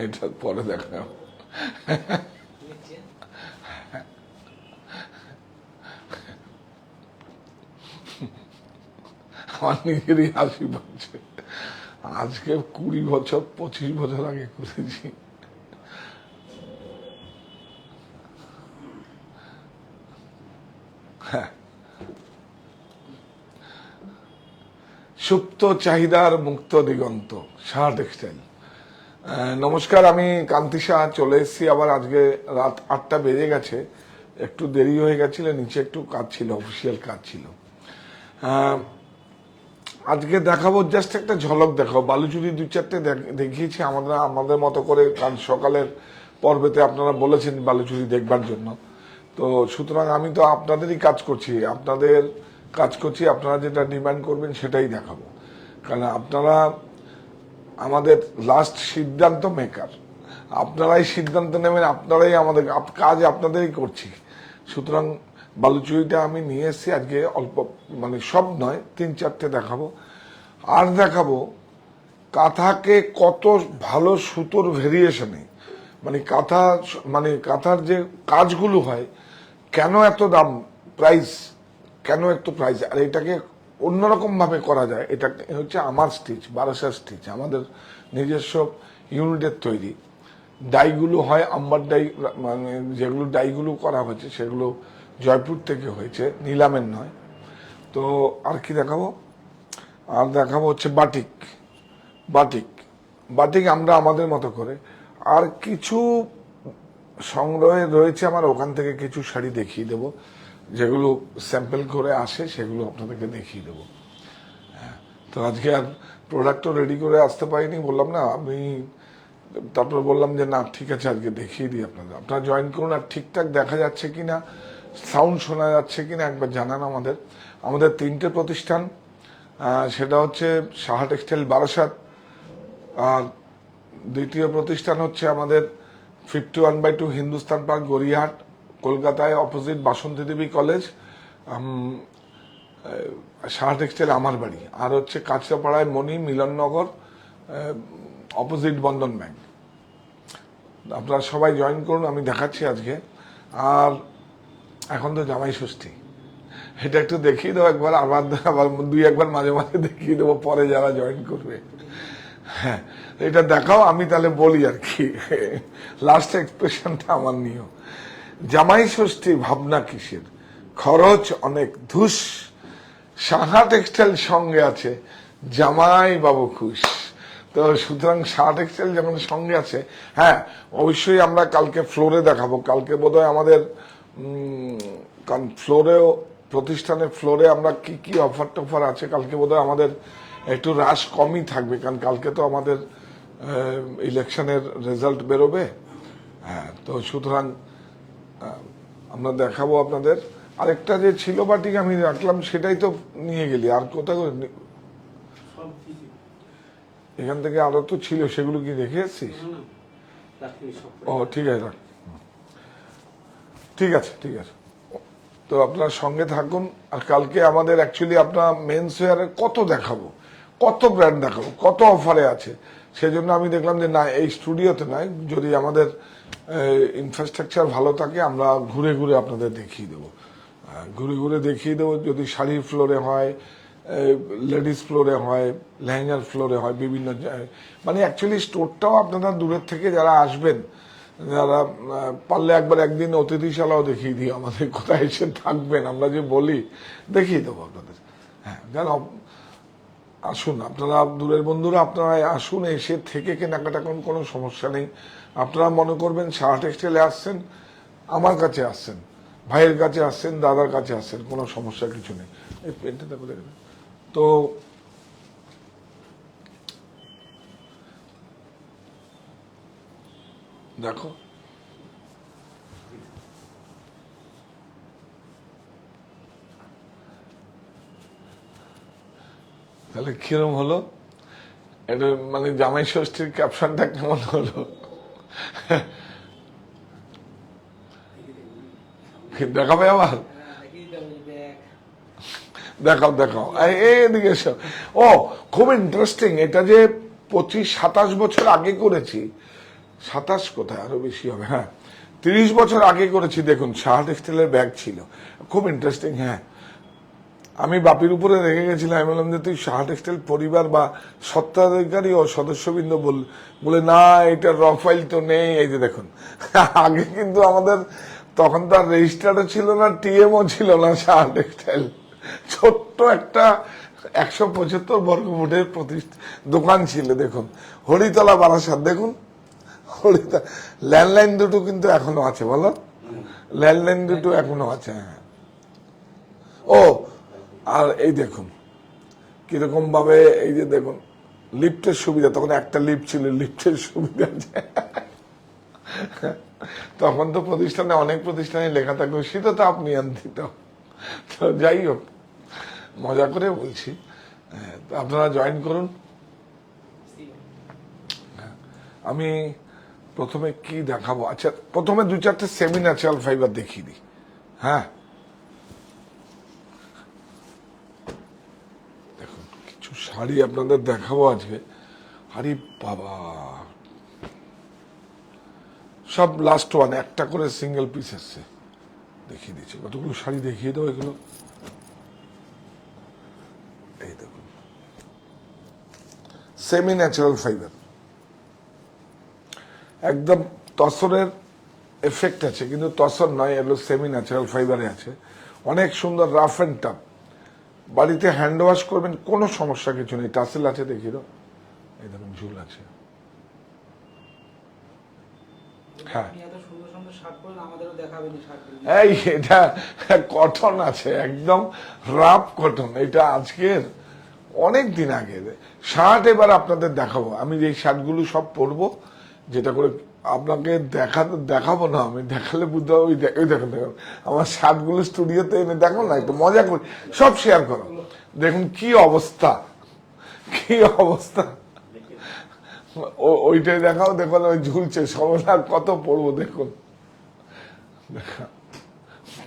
এটা পরে দেখা আমার নিজেরই হাসি পাচ্ছে। আজকে 20 বছর 25 বছর আগে করেছি। সুপ্ত চাহিদার মুক্ত দিগন্ত, সাহা টেক্সটাইল। নমস্কার, আমি কান্তি সাহা চলে এসেছি আবার। আজকে রাত 8টা বেজে গেছে, একটু দেরি হয়ে গেছিল, নিচে একটু কাজ ছিল, অফিসিয়াল কাজ ছিল। আজকে দেখাবো, জাস্ট একটা ঝলক দেখাবো। বালুচুরি 2-4টে দেখিয়েছি আমাদের মতো করে, কাল সকালের পর্বেতে আপনারা বলেছেন বালুচুরি দেখবার জন্য। তো সুতরাং আমি তো আপনাদেরই কাজ করছি, আপনারা যেটা ডিমান্ড করবেন সেটাই দেখাবো। কারণ আপনারা আমাদের লাস্ট সিদ্ধান্ত মেকার, আপনারাই সিদ্ধান্ত নেবেন, আপনারাই আমাদের কাজ আপনাদেরই করছি। সুতরাং বালুচুরিটা আমি নিয়ে এসেছি আজকে, অল্প মানে সব নয়, 3-4টে দেখাবো। আর দেখাবো কাঁথাকে কত ভালো সুতোর ভেরিয়েশনে, কাঁথার যে কাজগুলো হয়, কেন এত দাম, কেন এত প্রাইস, আর এটাকে অন্যরকম ভাবে করা যায়। এটা হচ্ছে আমার স্টিচ, বারাসাত স্টিচ, আমাদের নিজস্ব ইউনিটের তৈরি। ডাইগুলো হয় আম্বার ডাই, মানে যেগুলো ডাইগুলো করা হয়েছে সেগুলো জয়পুর থেকে হয়েছে, নিলামের নয়। তো আর কি দেখাবো, আর দেখাবো হচ্ছে বাটিক। বাটিক আমরা আমাদের মতো করে, আর কিছু সংগ্রহে রয়েছে আমার, ওখান থেকে কিছু শাড়ি দেখিয়ে দেবো, যেগুলো স্যাম্পল করে আসে, সেগুলো আপনাদেরকে দেখিয়ে দেবো। তো আজকে আর প্রোডাক্টও রেডি করে আসতে পারিনি, বললাম না আমি, তারপর বললাম যে না ঠিক আছে আজকে দেখিয়ে দিই আপনাদের, আপনারা জয়েন করুন। আর ঠিকঠাক দেখা যাচ্ছে কিনা, সাউন্ড শোনা যাচ্ছে কিনা একবার জানান আমাদের। আমাদের 3টে প্রতিষ্ঠান, সেটা হচ্ছে সাহা টেক্সটাইল বারাসাত, আর দ্বিতীয় প্রতিষ্ঠান হচ্ছে আমাদের 51/2 হিন্দুস্তান পার্ক, গড়িয়াহাট, কলকাতায়, অপোজিট বাসন্তী দেবী কলেজ, সাহা টেক্সটাইল আমার বাড়ি। আর হচ্ছে কাঁচরাপাড়ায় মণি মিলননগর, অপোজিট বন্ধন ব্যাংক। আপনারা সবাই জয়েন করুন, আমি দেখাচ্ছি আজকে। আর এখন তো জামাই ষষ্ঠী, এটা একটু দেখিয়ে দেবো একবার, আবার 2-1বার মাঝে মাঝে দেখিয়ে দেবো, পরে যারা জয়েন করবে। হ্যাঁ, এটা দেখাও, আমি তাহলে বলি আর কি, লাস্ট এক্সপ্রেশনটা আমার নিও। জামাই ষষ্ঠী ভাবনা কিসের, খরচ অনেক ধুস, সাহা টেক্সটাইল সঙ্গে আছে, জামাই বাবু খুশ। তো সুতরাং সাহা টেক্সটাইল যেমন সঙ্গে আছে, হ্যাঁ অবশ্যই আমরা কালকে ফ্লোরে দেখাবো। কালকে বোধহয় আমাদের কারণ ফ্লোরেও, প্রতিষ্ঠানের ফ্লোরে আমরা কি কি অফার টফার আছে, কালকে বোধহয় আমাদের একটু রাশ কমই থাকবে, কারণ কালকে তো আমাদের ইলেকশনের রেজাল্ট বেরোবে। হ্যাঁ, তো সুতরাং আমরা দেখাবো আপনাদের। আরেকটা যে ছিল বাটিক আমি রাখলাম, সেটাই তো নিয়ে গেলি, আর কোথাও এখান থেকে আরো তো ছিল, সেগুলো কি রেখে এসছিস? ও ঠিক আছে, রাখ, ঠিক আছে ঠিক আছে। তো আপনার সঙ্গে থাকুন। আর কালকে আমাদের অ্যাকচুয়ালি আপনার মেন্স ওয়্যারে কত দেখাবো, কত ব্র্যান্ড দেখাবো, কত অফারে আছে, সেজন্য আমি দেখলাম যে না, এই স্টুডিওতে নয়, যদি আমাদের ইনফ্রাস্ট্রাকচার ভালো থাকে আমরা ঘুরে ঘুরে আপনাদের দেখিয়ে দেবো, যদি শাড়ির ফ্লোরে হয়, লেডিস ফ্লোরে হয়, লেহেঙ্গার ফ্লোরে হয়, বিভিন্ন মানে অ্যাকচুয়ালি স্টোরটাও আপনারা দূরের থেকে যারা আসবেন, যারা পারলে একবার একদিন অতিথিশালাও দেখিয়ে দিই, আমাদের কোথায় এসে থাকবেন, আমরা যে বলি দেখিয়ে দেবো আপনাদের। হ্যাঁ, যেন আসুন আপনারা, দূরের বন্ধুরা আপনারা আসুন, এসে থেকে কেনাকাটা করুন, কোনো সমস্যা নেই। আপনারা মনে করবেন সাহা টেক্সটাইলে আসছেন, আমার কাছে আসছেন, ভাইয়ের কাছে আসছেন, দাদার কাছে আসছেন, কোনো সমস্যা কিছু নেই। এই পেনটা দেখো, তো দেখো তাহলে কিরম হলো, এটা মানে জামাই ষষ্ঠীর ক্যাপশনটা কেমন হলো? দেখাবে আবার, দেখাও দেখাও, এদিকে এসো। ও খুব ইন্টারেস্টিং, এটা যে 25-27 বছর আগে করেছি, 27 কোথায়, আরো বেশি হবে। হ্যাঁ, 30 বছর আগে করেছি। দেখুন, সাহা টেক্সটাইলের ব্যাগ ছিল, খুব ইন্টারেস্টিং। হ্যাঁ, আমি বাপির উপরে রেখে গেছিলাম। আমি বললাম যে তুই সাহা টেক্সটাইল পরিবার বা স্বত্বাধিকারী ও সদস্যবৃন্দ বলে না, এটা র ফাইল তো নেই। এই যে দেখুন, আগে কিন্তু আমাদের তখন তো আর রেজিস্টারও ছিল না, টিএমও ছিল না। সাহা টেক্সটাইল ছোট্ট একটা 175 বর্গফুটের দোকান ছিল। দেখুন, হরিতলা, বারাসাত। দেখুন, হরিতলা ল্যান্ডলাইন দুটো কিন্তু এখনো আছে, বলো, ল্যান্ডলাইন দুটো এখনো আছে। হ্যাঁ, ও আর এই দেখুন কিরকম ভাবে, এই যে দেখুন লিফটের সুবিধা, তখন একটা লিফট ছিল, লিফটের সুবিধা আছে। তখন তো প্রতিষ্ঠানে, অনেক প্রতিষ্ঠানে লেখা থাকতো শীততাপ নিয়ন্ত্রিত। তো যাই হোক, মজা করে বলছি, আপনারা জয়েন করুন। আমি প্রথমে কি দেখাবো, আচ্ছা প্রথমে 2-4টে সেমি ন্যাচারাল ফাইবার দেখিয়ে দিই। হ্যাঁ, দেখুন কিছু শাড়ি আপনাদের দেখাবো আজকে। আরে বাবা, সব লাস্ট ওয়ান, একটা করে সিঙ্গেল পিস এসছে। দেখিয়ে দিচ্ছি কতগুলো শাড়ি, দেখিয়ে দাও এগুলো। এই দেখুন, সেমি ন্যাচারাল ফাইবার, একদম তসরের এফেক্ট আছে, কিন্তু তসর নয়, এগুলো সেমি ন্যাচারাল ফাইবারে আছে। অনেক সুন্দর, রাফ অ্যান্ড টাফ। বাড়িতে হ্যান্ড ওয়াশ করবেন, কোনো সমস্যা কিছু নেই। টাসেল আছে, দেখিয়ে দাও। এই দেখুন, ঝুল আছে। হ্যাঁ, এই এটা কটন আছে, একদম রাফ কটন। এটা আজকের অনেক দিন আগে শার্ট এবার আপনাদের দেখাবো। আমি যে শার্টগুলো সব পরবো, যেটা করে আপনাকে দেখাবো না, আমি দেখালে বুঝতে হবে। ওই দেখুন দেখুন আমার শার্টগুলো স্টুডিওতে এনে দেখো না, একটু মজা করি, সব শেয়ার করো। দেখুন কি অবস্থা, কি অবস্থা। ওইটাই দেখাও, দেখুন ওই ঝুলছে, সবলা কত পড়বো দেখুন,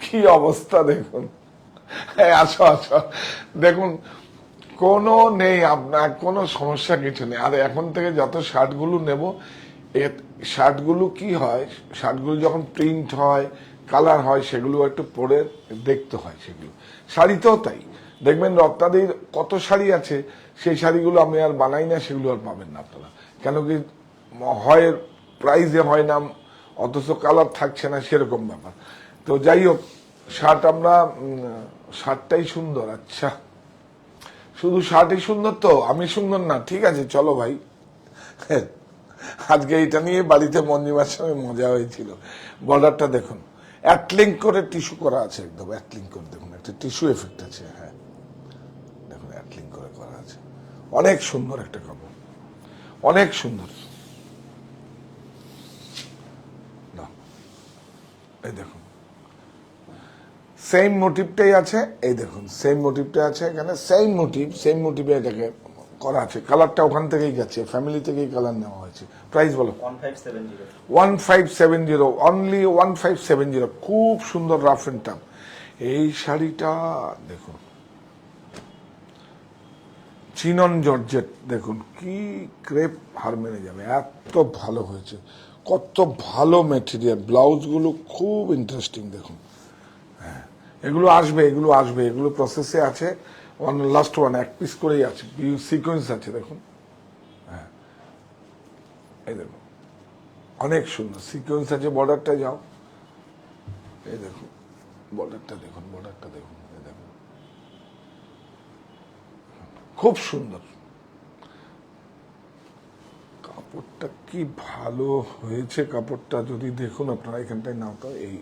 কি অবস্থা দেখুন। আসো আসো, দেখুন কোনো নেই আপনার, কোনো সমস্যা কিছু নেই। আর এখন থেকে যত শার্টগুলো নেব, শার্টগুলো কি হয়, শার্টগুলো যখন প্রিন্ট হয়, কালার হয়, সেগুলো একটু পরে দেখতে হয়। সেগুলো শাড়িতেও তাই, দেখবেন রপ্তাদির কত শাড়ি আছে, সেই শাড়িগুলো আমি আর বানাই না, সেগুলো আর পাবেন না আপনারা। কেন কি, হয় প্রাইজে হয় না, অথচ কালার থাকছে না, সেরকম ব্যাপার। তো যাই হোক, শার্ট আমরা, শার্টটাই সুন্দর। আচ্ছা, শুধু শার্টই সুন্দর তো, আমি সুন্দর না? ঠিক আছে, চলো ভাই। আজকে এটা নিয়ে বাড়িতে মঞ্জিমার সঙ্গে মজা হয়েছিল। বর্ডারটা দেখুন, অ্যাটলিঙ্ক করে টিস্যু করা আছে, একদম অ্যাটলিঙ্ক করে। দেখুন একটা টিস্যু এফেক্ট আছে। হ্যাঁ, দেখুন অ্যাটলিঙ্ক করে করা আছে, অনেক সুন্দর একটা কাপড়, অনেক সুন্দর। না, এই দেখুন সেম মোটিভটাই আছে। এই দেখুন সেম মোটিভটা আছে এখানে, সেম মোটিভে এটাকে করা আছে। কালারটা ওখান থেকেই গেছে, ফ্যামিলি থেকেই কালার নেওয়া হয়েছে। প্রাইস বলো? 1570, অনলি 1570। খুব সুন্দর, রাফ এন্ড টাফ। এই শাড়িটা দেখুন, চিনন জর্জেট, দেখুন কি ক্রেপ, হার মেনে যাবে, এত ভালো হয়েছে, কত ভালো মেটেরিয়াল। ব্লাউজগুলো খুব ইন্টারেস্টিং দেখুন। হ্যাঁ, এগুলো আসবে, এগুলো আসবে, এগুলো প্রসেসে আছে। লাস্ট ওয়ান, এক পিস করেই আছে, সিকোয়েন্স আছে দেখুন। হ্যাঁ, এই দেখুন অনেক সুন্দর সিকোয়েন্স আছে। বর্ডারটা যাও, এই দেখুন বর্ডারটা দেখুন, বর্ডারটা দেখুন, এই দেখুন খুব সুন্দর। কাপড়টা কি ভালো হয়েছে, কাপড়টা যদি দেখুন আপনারা, এখানটায় নাও তো, এই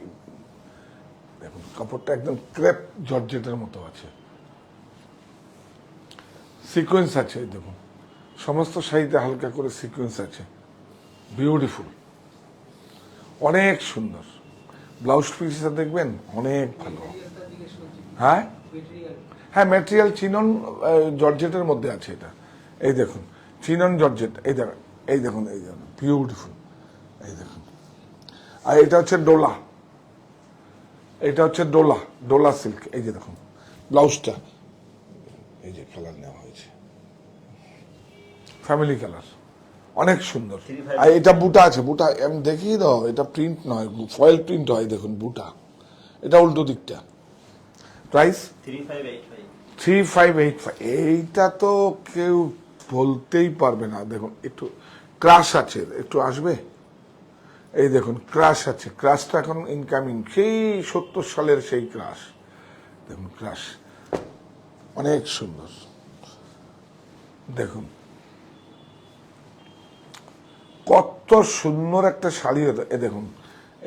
দেখুন কাপড়টা একদম ক্রেপ জর্জেটের মতো আছে, সিকোয়েন্স আছে। এই দেখুন সমস্ত শাড়িতে হালকা করে সিকোয়েন্স আছে, বিউটিফুল, অনেক সুন্দর। ব্লাউজ পিসটা দেখবেন, অনেক ভালো। হ্যাঁ হ্যাঁ, ম্যাটেরিয়াল চিনন জর্জেটের মধ্যে আছে এটা। এই দেখুন চিনন জর্জেট, এই দেখুন, এই দেখুন, এই দেখুন বিউটিফুল। এই দেখুন, আর এটা হচ্ছে ডোলা, এটা হচ্ছে ডোলা, ডোলা সিল্ক। এই যে দেখুন ব্লাউজটা, এই যে কালার নেওয়া হয়েছে, ফ্যামিলি কালার, অনেক সুন্দর। আর এটা বুটা আছে, বুটা আমি দেখিয়ে দাও, এটা প্রিন্ট নয়, ফয়েল প্রিন্ট হয়, দেখুন বুটা, এটা উল্টো দিকটা। প্রাইস 3585। এইটা তো কেউ বলতেই পারবে না। দেখুন একটু ক্রাশ আছে, একটু আসবে, এই দেখুন ক্রাশ আছে, ক্রাশটা এখন ইনকামিং, সেই 70 সালের সেই ক্রাশ, দেখুন ক্রাশ, অনেক সুন্দর। দেখুন কত সুন্দর একটা শাড়ি। এ দেখুন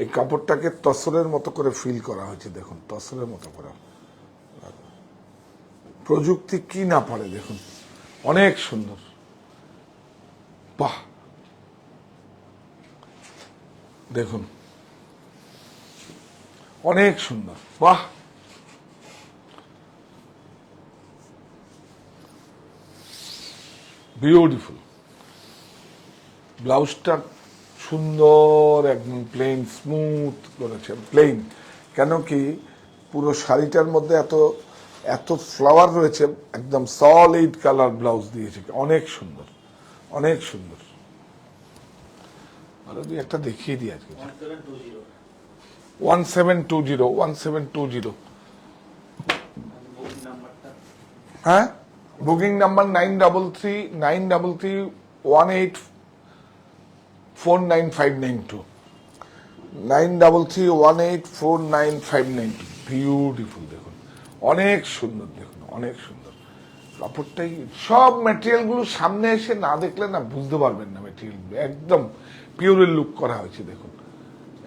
এই কাপড়টাকে তসরের মতো করে ফিল করা হয়েছে, দেখুন তসরের মতো করে, প্রযুক্তি কি না পারে, দেখুন অনেক সুন্দর। বাহ, দেখুন অনেক সুন্দর, বাহ, বিউটিফুল। ব্লাউজটা সুন্দর, একদম প্লেন স্মুথ করেছে, প্লেন, কেন কি পুরো শাড়িটার মধ্যে এত এত ফ্লাওয়ার রয়েছে, একদম সলিড কালার ব্লাউজ দিয়েছে, অনেক সুন্দর, অনেক সুন্দর। আরো দুই একটা দেখিয়ে দিই আজকে। 1720। হ্যাঁ, বুকিং নাম্বার 9331849592, 9331849592। বিউটিফুল, দেখুন অনেক সুন্দর, দেখুন অনেক সুন্দর কাপড়টাই। সব ম্যাটেরিয়াল গুলো সামনে এসে না দেখলে না বুঝতে পারবেন না, ম্যাটেরিয়াল গুলো একদম পিওরের লুক করা হয়েছে, দেখুন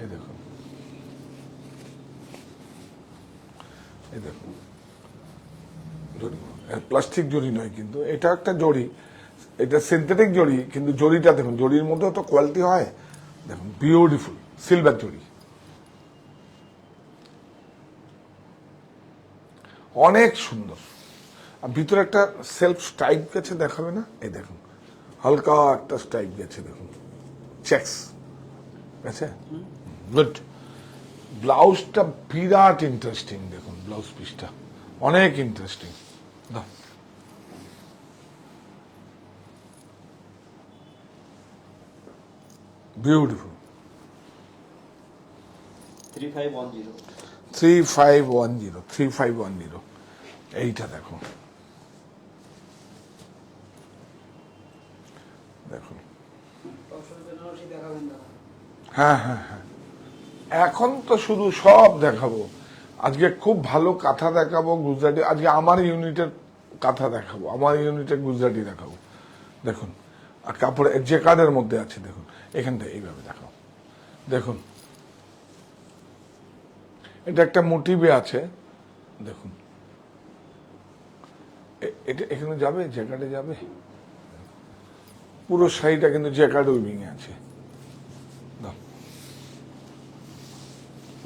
এই দেখুন, এই দেখুন জড়ি, প্লাস্টিক জড়ি নয় কিন্তু, এটা একটা জড়ি, এটা সিনথেটিক জড়ি, কিন্তু জড়িটা দেখুন, জড়ির মধ্যেও তো কোয়ালিটি হয়, দেখুন বিউটিফুল সিলভার জড়ি, অনেক সুন্দর। আর ভিতরে একটা সেলফ স্টাইপ গেছে, দেখাবে না, এই দেখুন হালকা একটা স্টাইপ গেছে, দেখুন চেক্স গেছে, গুড। ব্লাউজটা বিরাট ইন্টারেস্টিং, দেখুন ব্লাউজ পিসটা অনেক ইন্টারেস্টিং। বিউটিফুল। 3510 এইটা দেখো, দেখুন হ্যাঁ হ্যাঁ হ্যাঁ, এখন তো শুধু সব দেখাবো। আজকে খুব ভালো কাঁথা দেখাবো, গুজরাটি, আজকে আমার ইউনিটের কাঁথা দেখাবো, আমার ইউনিটের গুজরাটি দেখাবো, দেখুন। আর কাপড় যে কাদের মধ্যে আছে, দেখুন এখানটা এইভাবে দেখাও, দেখুন এটা একটা মোটিভে আছে, দেখুন এটা এখানে যাবে, জ্যাকেটে যাবে, পুরো শাড়িটা কিন্তু জ্যাকেট উইভিং এ আছে,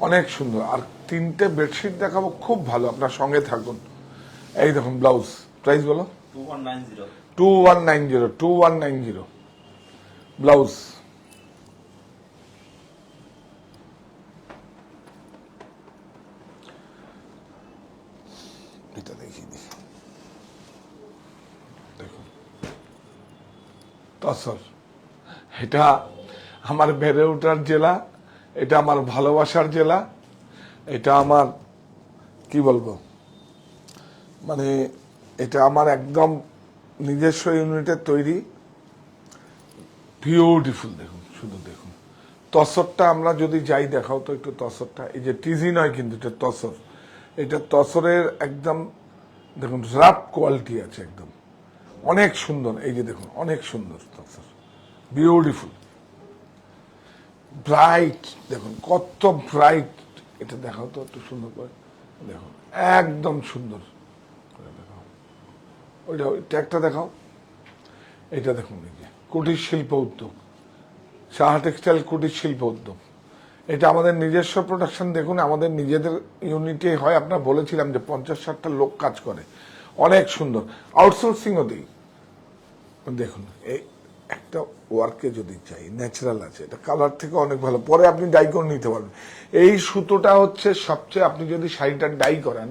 অনেক সুন্দর। আর তিনটে বেডশিট দেখাবো, খুব ভালো, আপনার সঙ্গে থাকুন। এই দেখুন ব্লাউজ, প্রাইস বলো। 2190 ব্লাউজ, এটা দেখিয়ে দিই, দেখুন তসর, এটা আমার বেড়ে ওঠার জেলা, এটা আমার ভালোবাসার জেলা, এটা আমার কি বলবো, মানে এটা আমার একদম নিজস্ব ইউনিটের তৈরি, বিউটিফুল। দেখুন শুধু দেখুন তসরটা, আমরা যদি যাই দেখাও তো একটু তসরটা, এই যে টিজি নয় কিন্তু এটা তসর, এটা তসরের একদম দেখুন রাফ কোয়ালিটি আছে, একদম অনেক সুন্দর। এই যে দেখুন অনেক সুন্দর তসর, বিউটিফুল, ব্রাইট, দেখুন কত ব্রাইট, এটা দেখাও তো একটু সুন্দর করে, দেখুন একদম সুন্দর করে দেখাও, ওইটা ট্যাগটা দেখাও, এটা দেখুন এই যে কুটির শিল্প উদ্যোগ, সাহা টেক্সটাইল কুটির শিল্প উদ্যোগ, এটা আমাদের নিজস্ব প্রোডাকশন। দেখুন আমাদের নিজেদের ইউনিটে হয়, আপনার বলেছিলাম যে 50-60টা লোক কাজ করে, অনেক সুন্দর। আউটসোর্সিংও দিই, দেখুন এই একটা ওয়ার্কে যদি চাই, ন্যাচারাল আছে, এটা কালার থেকে অনেক ভালো, পরে আপনি ডাই করে নিতে পারবেন। এই সুতোটা হচ্ছে সবচেয়ে, আপনি যদি শাড়িটা ডাই করেন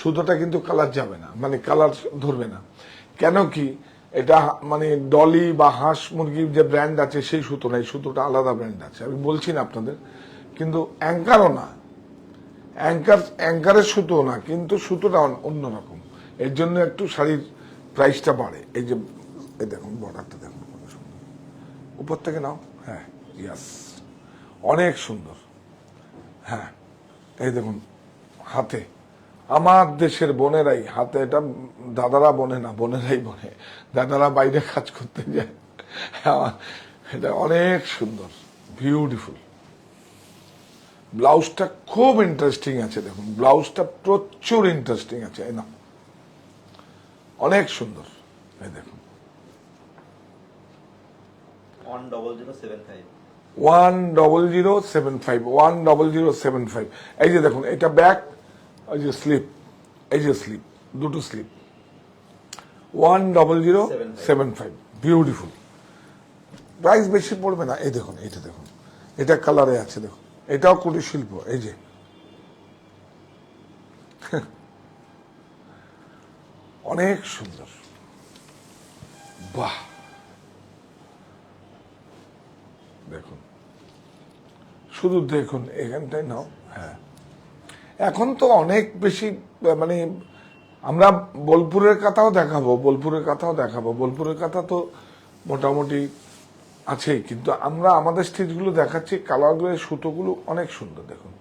সুতোটা কিন্তু কালার যাবে না, মানে কালার ধরবে না, কেন কি এটা মানে ডলি বা হাঁস মুরগির যে ব্র্যান্ড আছে সেই সুতো না, এই সুতোটা আলাদা ব্র্যান্ড আছে, আমি বলছি না আপনাদের। কিন্তু অ্যাঙ্কারও না, অ্যাঙ্কারের সুতো না, কিন্তু সুতোটা অন্যরকম, এর জন্য একটু শাড়ির প্রাইসটা বাড়ে। এই যে এই দেখুন বর্ডারটা দেখুন কত সুন্দর, উপর থেকে নাও, হ্যাঁ ইয়াস, অনেক সুন্দর। হ্যাঁ এই দেখুন হাতে, আমার দেশের বোনেরাই হাতে, এটা দাদারা বনে না, বোনেরাই বনে, দাদারা বাইরে কাজ করতে যায়। এটা অনেক সুন্দর, বিউটিফুল। ব্লাউজটা খুব ইন্টারেস্টিং আছে, দেখুন ব্লাউজটা প্রচুর ইন্টারেস্টিং আছে, এই না অনেক সুন্দর। এই দেখুন 10075, এই যে দেখুন এটা ব্যাক, এই যে স্লিপ, এই যে স্লিপ, দুটো স্লিপ, 10075, বিউটিফুল। প্রাইস বেশি পড়বে না। এই দেখুন এটা দেখুন, এটা কালারে আছে, দেখুন এটাও কুটির শিল্প, এই যে অনেক সুন্দর, বাহ দেখুন, শুধু দেখুন এখানটাই নাও। হ্যাঁ এখন তো অনেক বেশি, মানে আমরা বোলপুরের কাঁথাও দেখাবো, বোলপুরের কাঁথা তো মোটামুটি আছেই, কিন্তু আমরা আমাদের স্টিচগুলো দেখাচ্ছি, কালারগুলো, সুতোগুলো অনেক সুন্দর। দেখুন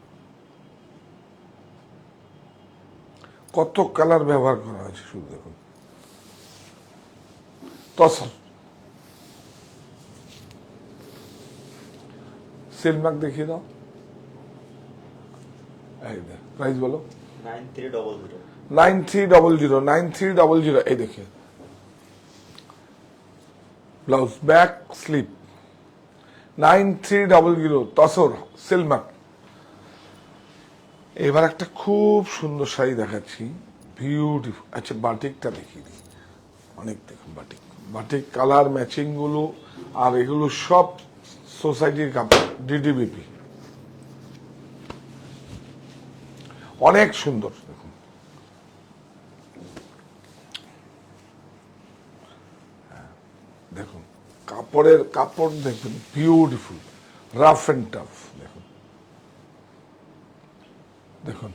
কত কালার ব্যবহার করা হয়েছে, শুধু দেখুন। তসর সিলমার্ক দেখিয়ে দাও, এই দেখ প্রাইস বলো। 9300, এই দেখে blouse back slip 9300, tussar silk mark. এবার একটা খুব সুন্দর শাড়ি দেখাচ্ছি, বিউটিফুল। আচ্ছা বাটিকটা দেখিয়ে দিই, অনেক দেখুন বাটিক, বাটিক কালার ম্যাচিং গুলো, আর এগুলো সব সোসাইটির কাপড়, ডিডিবিপি, অনেক সুন্দর। দেখুন দেখুন কাপড় দেখুন, বিউটিফুল, রাফ এন্ড টাফ। দেখুন দেখুন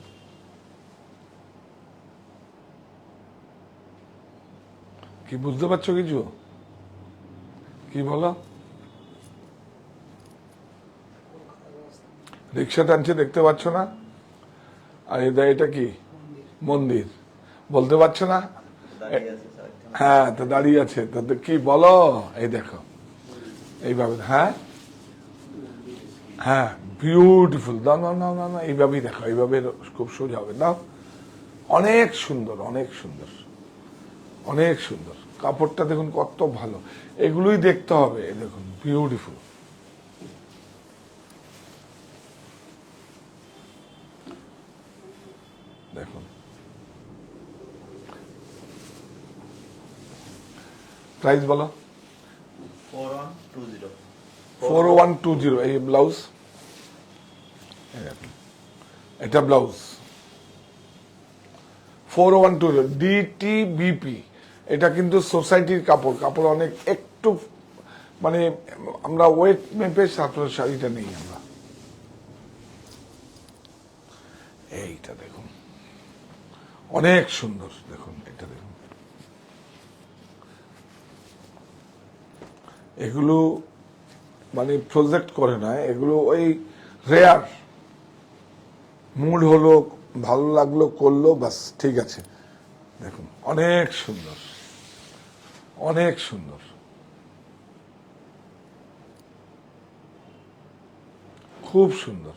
কি বুঝতে পারছো কিছু? কি বলো? রিক্সা টানছে দেখতে পাচ্ছ না? আর এটা কি মন্দির বলতে পারছো না? হ্যাঁ তো দাঁড়িয়ে আছে, তাতে কি বলো? এই দেখো এইভাবে, হ্যাঁ হ্যাঁ বিউটিফুল। দাও না না না না, এইভাবেই দেখো, এইভাবে খুব সোজা হবে, দাও। অনেক সুন্দর, অনেক সুন্দর, অনেক সুন্দর। কাপড়টা দেখুন কত ভালো, এগুলোই দেখতে হবে। দেখুন বিউটিফুল, দেখুন প্রাইস বলো। 4120, এই ব্লাউজ, এটা ব্লাউজ 4120 ডিটিবিপি। এটা কিন্তু সোসাইটির কাপড়, কাপড় অনেক একটু মানে আমরা ওয়েট মেপে সাতটার শাড়িটা নেই আমরা। এইটা দেখুন অনেক সুন্দর, দেখুন এটা দেখুন, এগুলো মানে প্রজেক্ট করে না, এগুলো ওই রেয়ার মুড হলো, ভালো লাগলো, করলো, বাস ঠিক আছে। দেখুন অনেক সুন্দর, অনেক সুন্দর, খুব সুন্দর।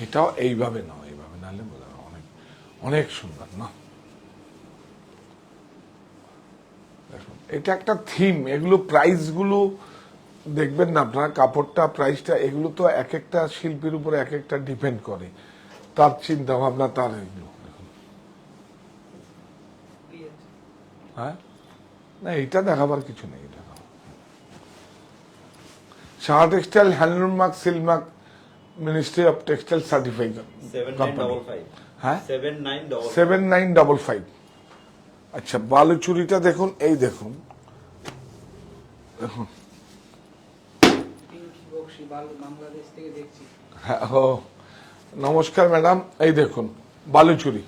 এটাও এইভাবে নাও, এইভাবে নাহলে বোঝা অনেক অনেক সুন্দর না। দেখুন এটা একটা থিম, এগুলো প্রাইস গুলো দেখবেন না আপনারা, কাপড়টা প্রাইসটা এগুলো তো এক একটা শিল্পীর উপরে এক একটা ডিপেন্ড করে, তার চিন্তা ভাবনা, তার এগুলো দেখুন। হ্যাঁ না এটা দেখাবার কিছু নেই, এটা Saha textile, handloom mark, silk mark, ministry of textile certified company. 7955 হ্যাঁ 7955 7955। আচ্ছা, বালুচুরিটা দেখুন, এই দেখুন দেখুন। পিঙ্কি বক্সি বাংলাদেশ থেকে দেখছি। হ্যাঁ, ও নমস্কার ম্যাডাম। এই দেখুন বালুচুরি,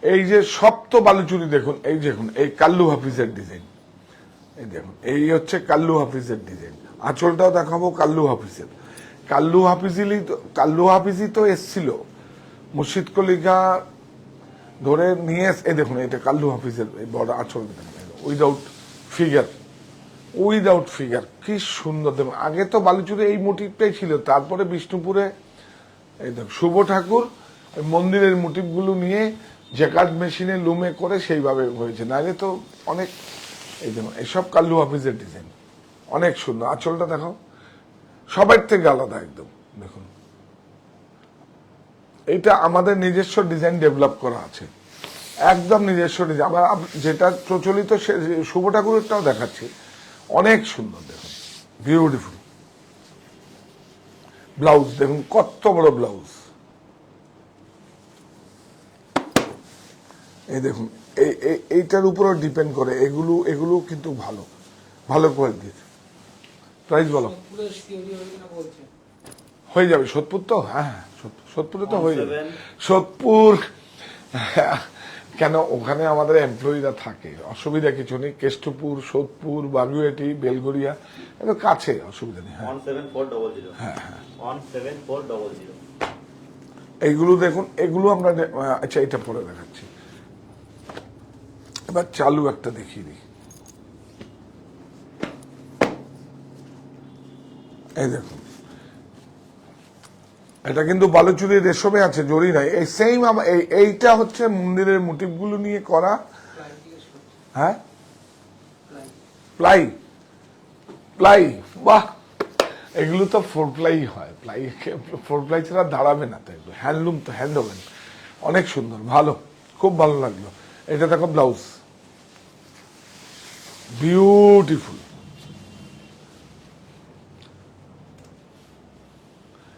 এই যে সপ্ত বালুচুরি দেখুন, এই দেখুন, এই কাল্লু হাফিজের ডিজাইন, এই দেখুন, এই হচ্ছে কাল্লু হাফিজের ডিজাইন। আঁচলটাও দেখাবো কাল্লু হাফিজের। কাল্লু হাফিজি তো এসছিল মুর্শিদ কলিকা ধরে নিয়ে এই দেখুন, এটা কাল্লু হাফিজের এই বড় আঁচল, উইদাউট ফিগার, কি সুন্দর দেখুন। আগে তো বালুচুরি এই মোটিভটাই ছিল, তারপরে বিষ্ণুপুরে এই দেখুন শুভ ঠাকুর মন্দিরের মোটিভগুলো নিয়ে জ্যাকার্ড মেশিনে লুমে করে সেইভাবে হয়েছে, নাহলে তো অনেক। এই দেখুন, এইসব কাল্লু হাফিজের ডিজাইন, অনেক সুন্দর। আঁচলটা দেখো সবার থেকে আলাদা একদম। দেখুন, এটা আমাদের নিজস্ব ডিজাইন ডেভেলপ করা আছে, একদম নিজস্ব ডিজাইন। আবার যেটা প্রচলিত শুভ ঠাকুরেরটাও দেখাচ্ছি, অনেক সুন্দর। দেখুন বিউটিফুল ব্লাউজ, দেখুন কত বড় ব্লাউজ। এই দেখুন, এইটার উপরও ডিপেন্ড করে, এগুলো কিন্তু ভালো কোয়ালিটির। প্রাইস বলো। হয়ে যাবে সোদপুর তো, হ্যাঁ সোদপুরে তো হয়ে যাবে। সোদপুর কেন, ওখানে আমাদের এমপ্লয়িরা থাকে, অসুবিধা কিছু নেই। কেষ্টপুর, সোদপুর, বাগুইআটি, বেলগড়িয়া এটা কাছে, অসুবিধা নেই। হ্যাঁ 17400 হ্যাঁ 17400। এইগুলো দেখুন, এগুলো আমরা আচ্ছা এটা পরে দেখাচ্ছি। এবার চালু একটা দেখিয়ে দিই। এই দেখুন, এটা কিন্তু বালুচুরি রেশমে আছে, জরি নাই। এই সেম এইটা হচ্ছে মন্দিরের মোটিভগুলো নিয়ে করা। হ্যাঁ প্লাই, বাহ, এগুলো তো 4 প্লাই হয়। 4 প্লাই ছাড়া দাঁড়াবে না তো, এগুলো হ্যান্ডলুম তো, হ্যান্ড ওভেন, অনেক সুন্দর, ভালো, খুব ভালো লাগলো। এটা দেখো ব্লাউজ, বিউটিফুল।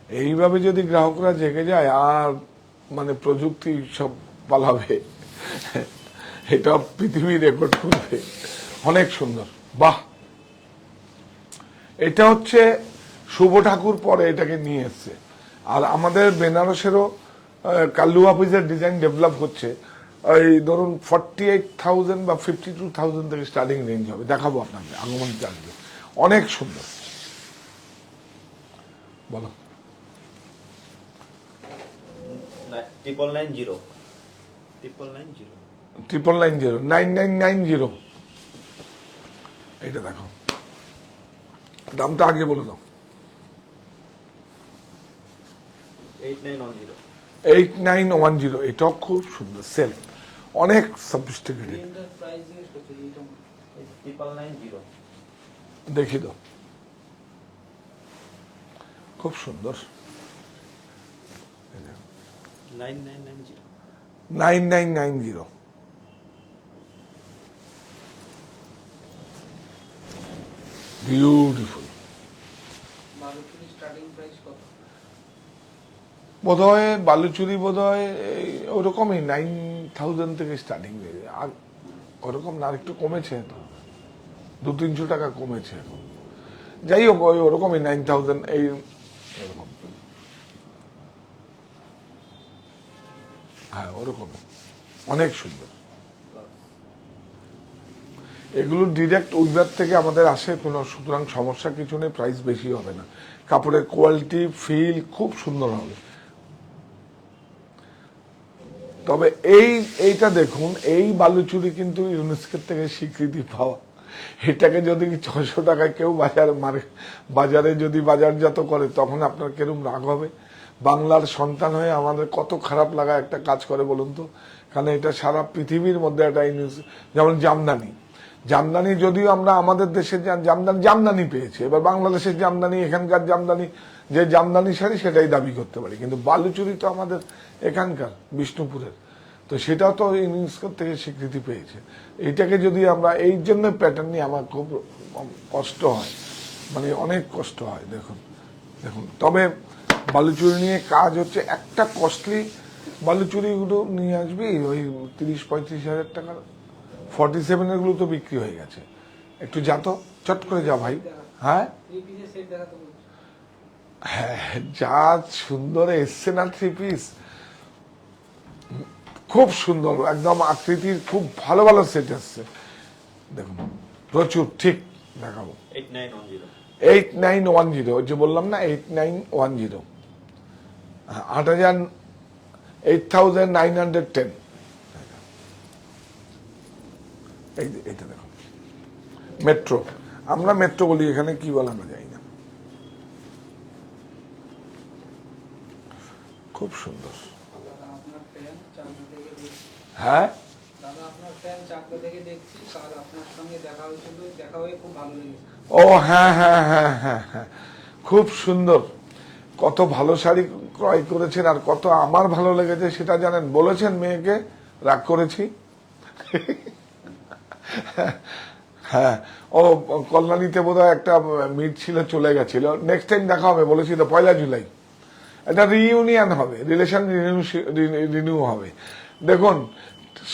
এইভাবে যদি গ্রাহকরা জেগে যায় আর মানে প্রযুক্তি সব পালাবে, এটা পৃথিবী রেকর্ড করবে। অনেক সুন্দর, বাহ। এটা হচ্ছে শুভ ঠাকুর পরে এটাকে নিয়ে এসছে। আর আমাদের বেনারসেরও কাল্লু হাফিজের ডিজাইন ডেভেলপ হচ্ছে। ওই ধরুন 48,000 বা 52,000 থেকে স্টার্টিং রেঞ্জ হবে, দেখাবো আপনাকে আগমন চার্জে। অনেক সুন্দর, বলো। 9990 এটা দেখো, দামটা আগে বলে দাও। 8910 এটাও খুব সুন্দর, সেল, অনেক সফিস্টিকেটেড। দেখি দাও, খুব সুন্দর। 9990 বিউটিফুল। বোধহয় বালুচুরি বোধহয় ওরকমই 9,000 থেকে স্টার্টিং, আর ওরকম না, একটু কমেছে তো, 200-300 টাকা কমেছে এখন। যাই হোক, ওরকমই 9,000 এই ওরকম। হ্যাঁ ওরকম, অনেক সুন্দর। এগুলো ডিরেক্ট উইভার থেকে আমাদের আসে, কোনো সুতরাং সমস্যা কিছু নেই, প্রাইস বেশি হবে না, কাপড়ের কোয়ালিটি ফিল খুব সুন্দর হবে। তবে এইটা দেখুন, এই বালুচুরি কিন্তু ইউনেস্কোর থেকে স্বীকৃতি পাওয়া। এটাকে যদি 600 টাকায় কেউ বাজারে যদি বাজারজাত করে, তখন আপনার কিরকম রাগ হবে। বাংলার সন্তান হয়ে আমাদের কত খারাপ লাগা একটা কাজ করে বলুন তো। কারণ এটা সারা পৃথিবীর মধ্যে একটা, যেমন জামদানি যদিও আমরা আমাদের দেশের জামদানি পেয়েছি, এবার বাংলাদেশের জামদানি, এখানকার জামদানি, যে জামদানি শাড়ি সেটাই দাবি করতে পারি, কিন্তু বালুচুরি তো আমাদের এখানকার বিষ্ণুপুরের, তো সেটাও তো ইউনেস্কো থেকে স্বীকৃতি পেয়েছে। এইটাকে যদি আমরা এই জন্য প্যাটার্ন নিয়ে আমার খুব কষ্ট হয়, মানে অনেক কষ্ট হয়। দেখুন, তবে বালুচুরি নিয়ে কাজ হচ্ছে, একটা কস্টলি বালুচুরিগুলো নিয়ে আসবি ওই 30-35 হাজার টাকার, 47 গুলো তো বিক্রি হয়ে গেছে। একটু যা তো, চট করে যা ভাই। হ্যাঁ থ্রি পিসের সেট দেখাতে বলছি। হ্যাঁ, যা সুন্দর এসছে না থ্রি পিস, খুব সুন্দর, একদম আকৃতির খুব ভালো ভালো সেট আসছে দেখুন, প্রচুর। ঠিক দেখাবো 8910 8910, ওই যে বললাম না 8910, 8910। এইটা দেখুন, মেট্রো, আমরা মেট্রো বলি এখানে, কি বলে আমরা যাই না। খুব সুন্দর। দাদা আপনার ফ্যান চাকদা থেকে দেখছি। হ্যাঁ দাদা আপনার ফ্যান চাকদা থেকে দেখছি, কাল আপনার সঙ্গে দেখা হয়েছিল, দেখা হয়ে খুব ভালো লেগেছে। ও হ্যাঁ হ্যাঁ হ্যাঁ হ্যাঁ হ্যাঁ, খুব সুন্দর। কত ভালো শাড়ি ক্রয় করেছেন, আর কত আমার ভালো লেগেছে সেটা জানেন। বলেছেন মেয়েকে, রাগ করেছি। হ্যাঁ, ও কল্যাণীতে বোধহয় একটা মিট ছিল, চলে গেছিল। নেক্সট টাইম দেখা হবে বলেছিল 1 জুলাই, এটা রিইউনিয়ন হবে, রিলেশন রিনিউ হবে। দেখুন,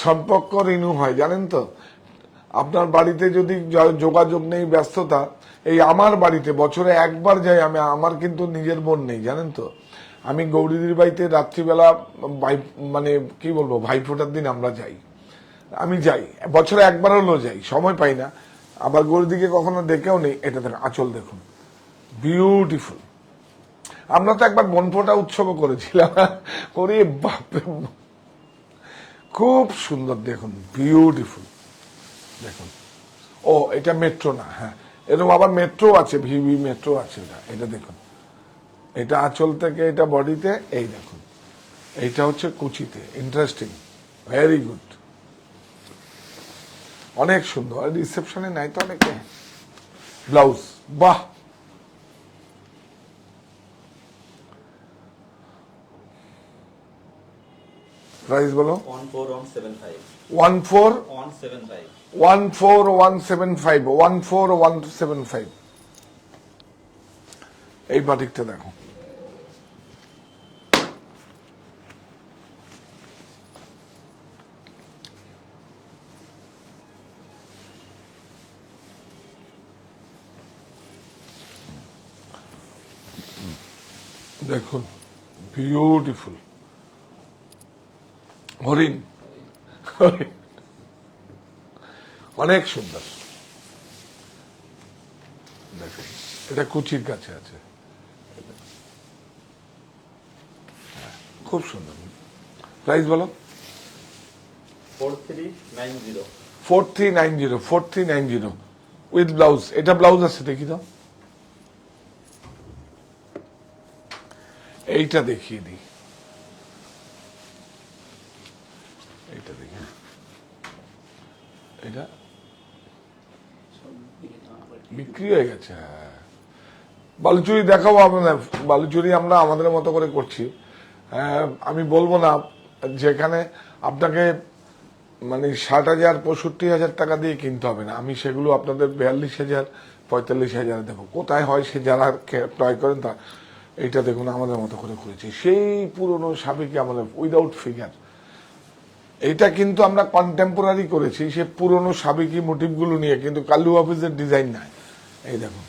সম্পর্ক রিনিউ হয় জানেন তো। আপনার বাড়িতে যদি যোগাযোগ নেই, ব্যস্ততা, এই আমার বাড়িতে বছরে একবার যাই আমি, আমার কিন্তু নিজের বোন নেই জানেন তো। আমি গৌরীদির বাড়িতে রাত্রিবেলা মানে কি বলবো, ভাইফোঁটার দিন আমরা যাই, আমি যাই, বছরে একবার হলেও যাই, সময় পাই না। আবার গৌরীদিকে কখনো দেখেও নেই। এটা দেখুন, আঁচল দেখুন, বিউটিফুল। আমরা তো একবার বনফোঁটা উৎসবও করেছিলাম। ওরে বাপরে, খুব সুন্দর দেখুন, বিউটিফুল দেখুন। ও এটা মেট্রো না, হ্যাঁ এরকম আবার মেট্রো আছে, ভিভি মেট্রো আছে। এটা দেখুন, এটা আঁচল থেকে এটা বডিতে, এই দেখুন, এইটা হচ্ছে কুচিতে। ইন্টারেস্টিং, ভেরি গুড, অনেক সুন্দর। রিসেপশনে নাই তো অনেকে। ব্লাউজ, বাহ, প্রাইস বলো। 14175 14175 175 14175। এই বাটিকটা দেখো, দেখুন, বিউটিফুল, হরিণ, অনেক সুন্দর। দেখুন, এটা কুচির কাছে আছে, খুব সুন্দর। প্রাইস বলো। 4390 4390 উইথ ব্লাউজ। এটা ব্লাউজ আছে, দেখি তো, এইটা দেখিয়ে দিই, এইটা দেখি, এটা বিক্রি হয়ে গেছে। হ্যাঁ, বালুচুরি দেখাবো আপনাদের, বালুচুরি আমরা আমাদের মতো করে করছি। আমি বলবো না যেখানে আপনাকে মানে 60,000 65,000 টাকা দিয়ে কিনতে হবে না, আমি সেগুলো আপনাদের 42,000 45,000 দেবো। কোথায় হয় সে যারা ক্রয় করেন তা। এইটা দেখুন, আমাদের মতো করে করেছি, সেই পুরনো সাবেকি আমাদের, উইদাউট ফিগার। এইটা কিন্তু আমরা কন্টেম্পোরারি করেছি, সে পুরনো সাবেকি মোটিভগুলো নিয়ে, কিন্তু কাল্লু অফিসের ডিজাইন নাই। এই দেখুন,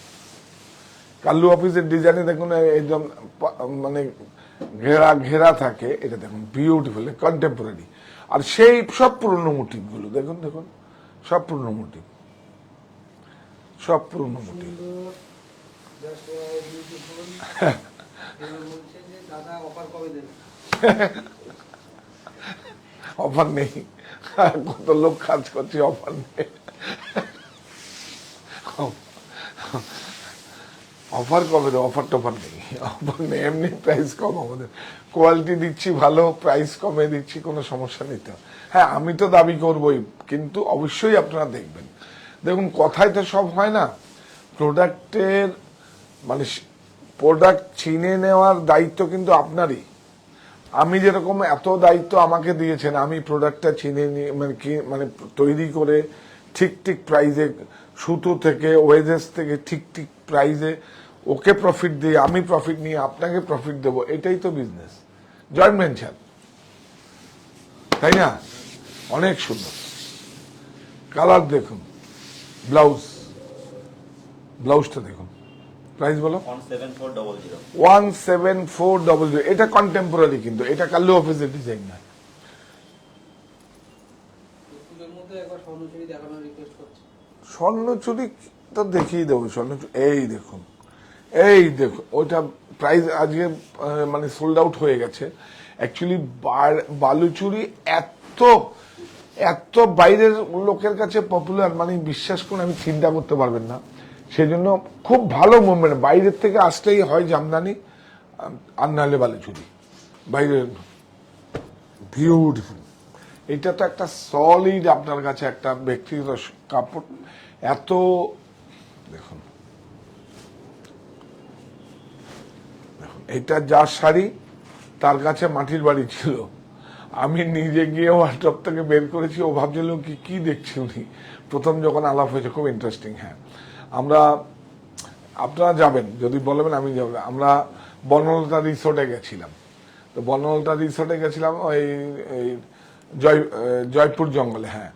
কাল্লু অফিসের ডিজাইনে দেখুন, একদম মানে ঘেরা ঘেরা থাকে। এটা দেখুন, বিউটিফুল, কন্টেম্পোরারি। আর সেই সব পুরনো মোটিভগুলো দেখুন, দেখুন, সব পুরনো মোটিভ, সব পুরনো মোটিভ। সুন্দর, just beautiful। এবার বলছে যে দাদা অফার কবে দেবে? অফার নেই, কত লোক কাজ করছে, অফার নেই। অফার কবে দেবো? অফার টফার নেই, অফার নেই, এমনি প্রাইস কম আমাদের, কোয়ালিটি দিচ্ছি ভালো, প্রাইস কমে দিচ্ছি, কোনো সমস্যা নেই তো। হ্যাঁ, আমি তো দাবি করবই, কিন্তু অবশ্যই আপনারা দেখবেন। দেখুন, কথায় তো সব হয় না, প্রোডাক্টের মানে প্রোডাক্ট চিনে নেওয়ার দায়িত্ব কিন্তু আপনারই। আমি যেরকম এত দায়িত্ব আমাকে দিয়েছেন, আমি প্রোডাক্টটা চিনে নিয়ে মানে কি মানে তৈরি করে ঠিক ঠিক প্রাইজে, সুতো থেকে ওয়েজেস থেকে ঠিক ঠিক প্রাইজে ওকে প্রফিট দিয়ে আমি প্রফিট নিয়ে আপনাকে প্রফিট দেবো, এটাই তো বিজনেস, জয়েন্ট ভেঞ্চার, তাই না? অনেক সুন্দর কালার দেখুন, ব্লাউজটা দেখুন, প্রাইস বলো। 17400 17400, এটা কন্টেম্পোরারি, কিন্তু এটা কাল্লু অফিসের ডিজাইন না। পুজোর মধ্যে একবার স্বর্ণচুরি দেখানোর রিকোয়েস্ট করছি। স্বর্ণচুরি তো দেখিয়ে দেবো, স্বর্ণচুরি এই দেখুন, ওইটা প্রাইস আজকে মানে সোল্ড আউট হয়ে গেছে। অ্যাকচুয়ালি বালুচুরি এত বাইরের লোকের কাছে পপুলার, মানে বিশ্বাস করুন আমি চিন্তা করতে পারবেন না। সেজন্য খুব ভালো মুভমেন্ট, বাইরের থেকে আসলেই হয় জামদানি আর নাহলে বালুচুরি বাইরের। বিউটিফুল, এটা তো একটা সলিড আপনার কাছে একটা ব্যক্তিগত কাপড়। এত দেখুন, এটা যার শাড়ি তার কাছে মাটির বাড়ি ছিল, আমি নিজে গিয়ে ওয়ার্ডরোব থেকে বের করেছি। ও ভাবছিল কি দেখছি উনি, প্রথম যখন আলাপ হয়েছে, খুব ইন্টারেস্টিং। হ্যাঁ, আপনারা যাবেন, যদি বলবেন আমি যাব। আমরা বনলতা রিসোর্টে গেছিলাম, তো বনলতা রিসোর্টে গেছিলাম ওই জয়পুর জঙ্গলে। হ্যাঁ,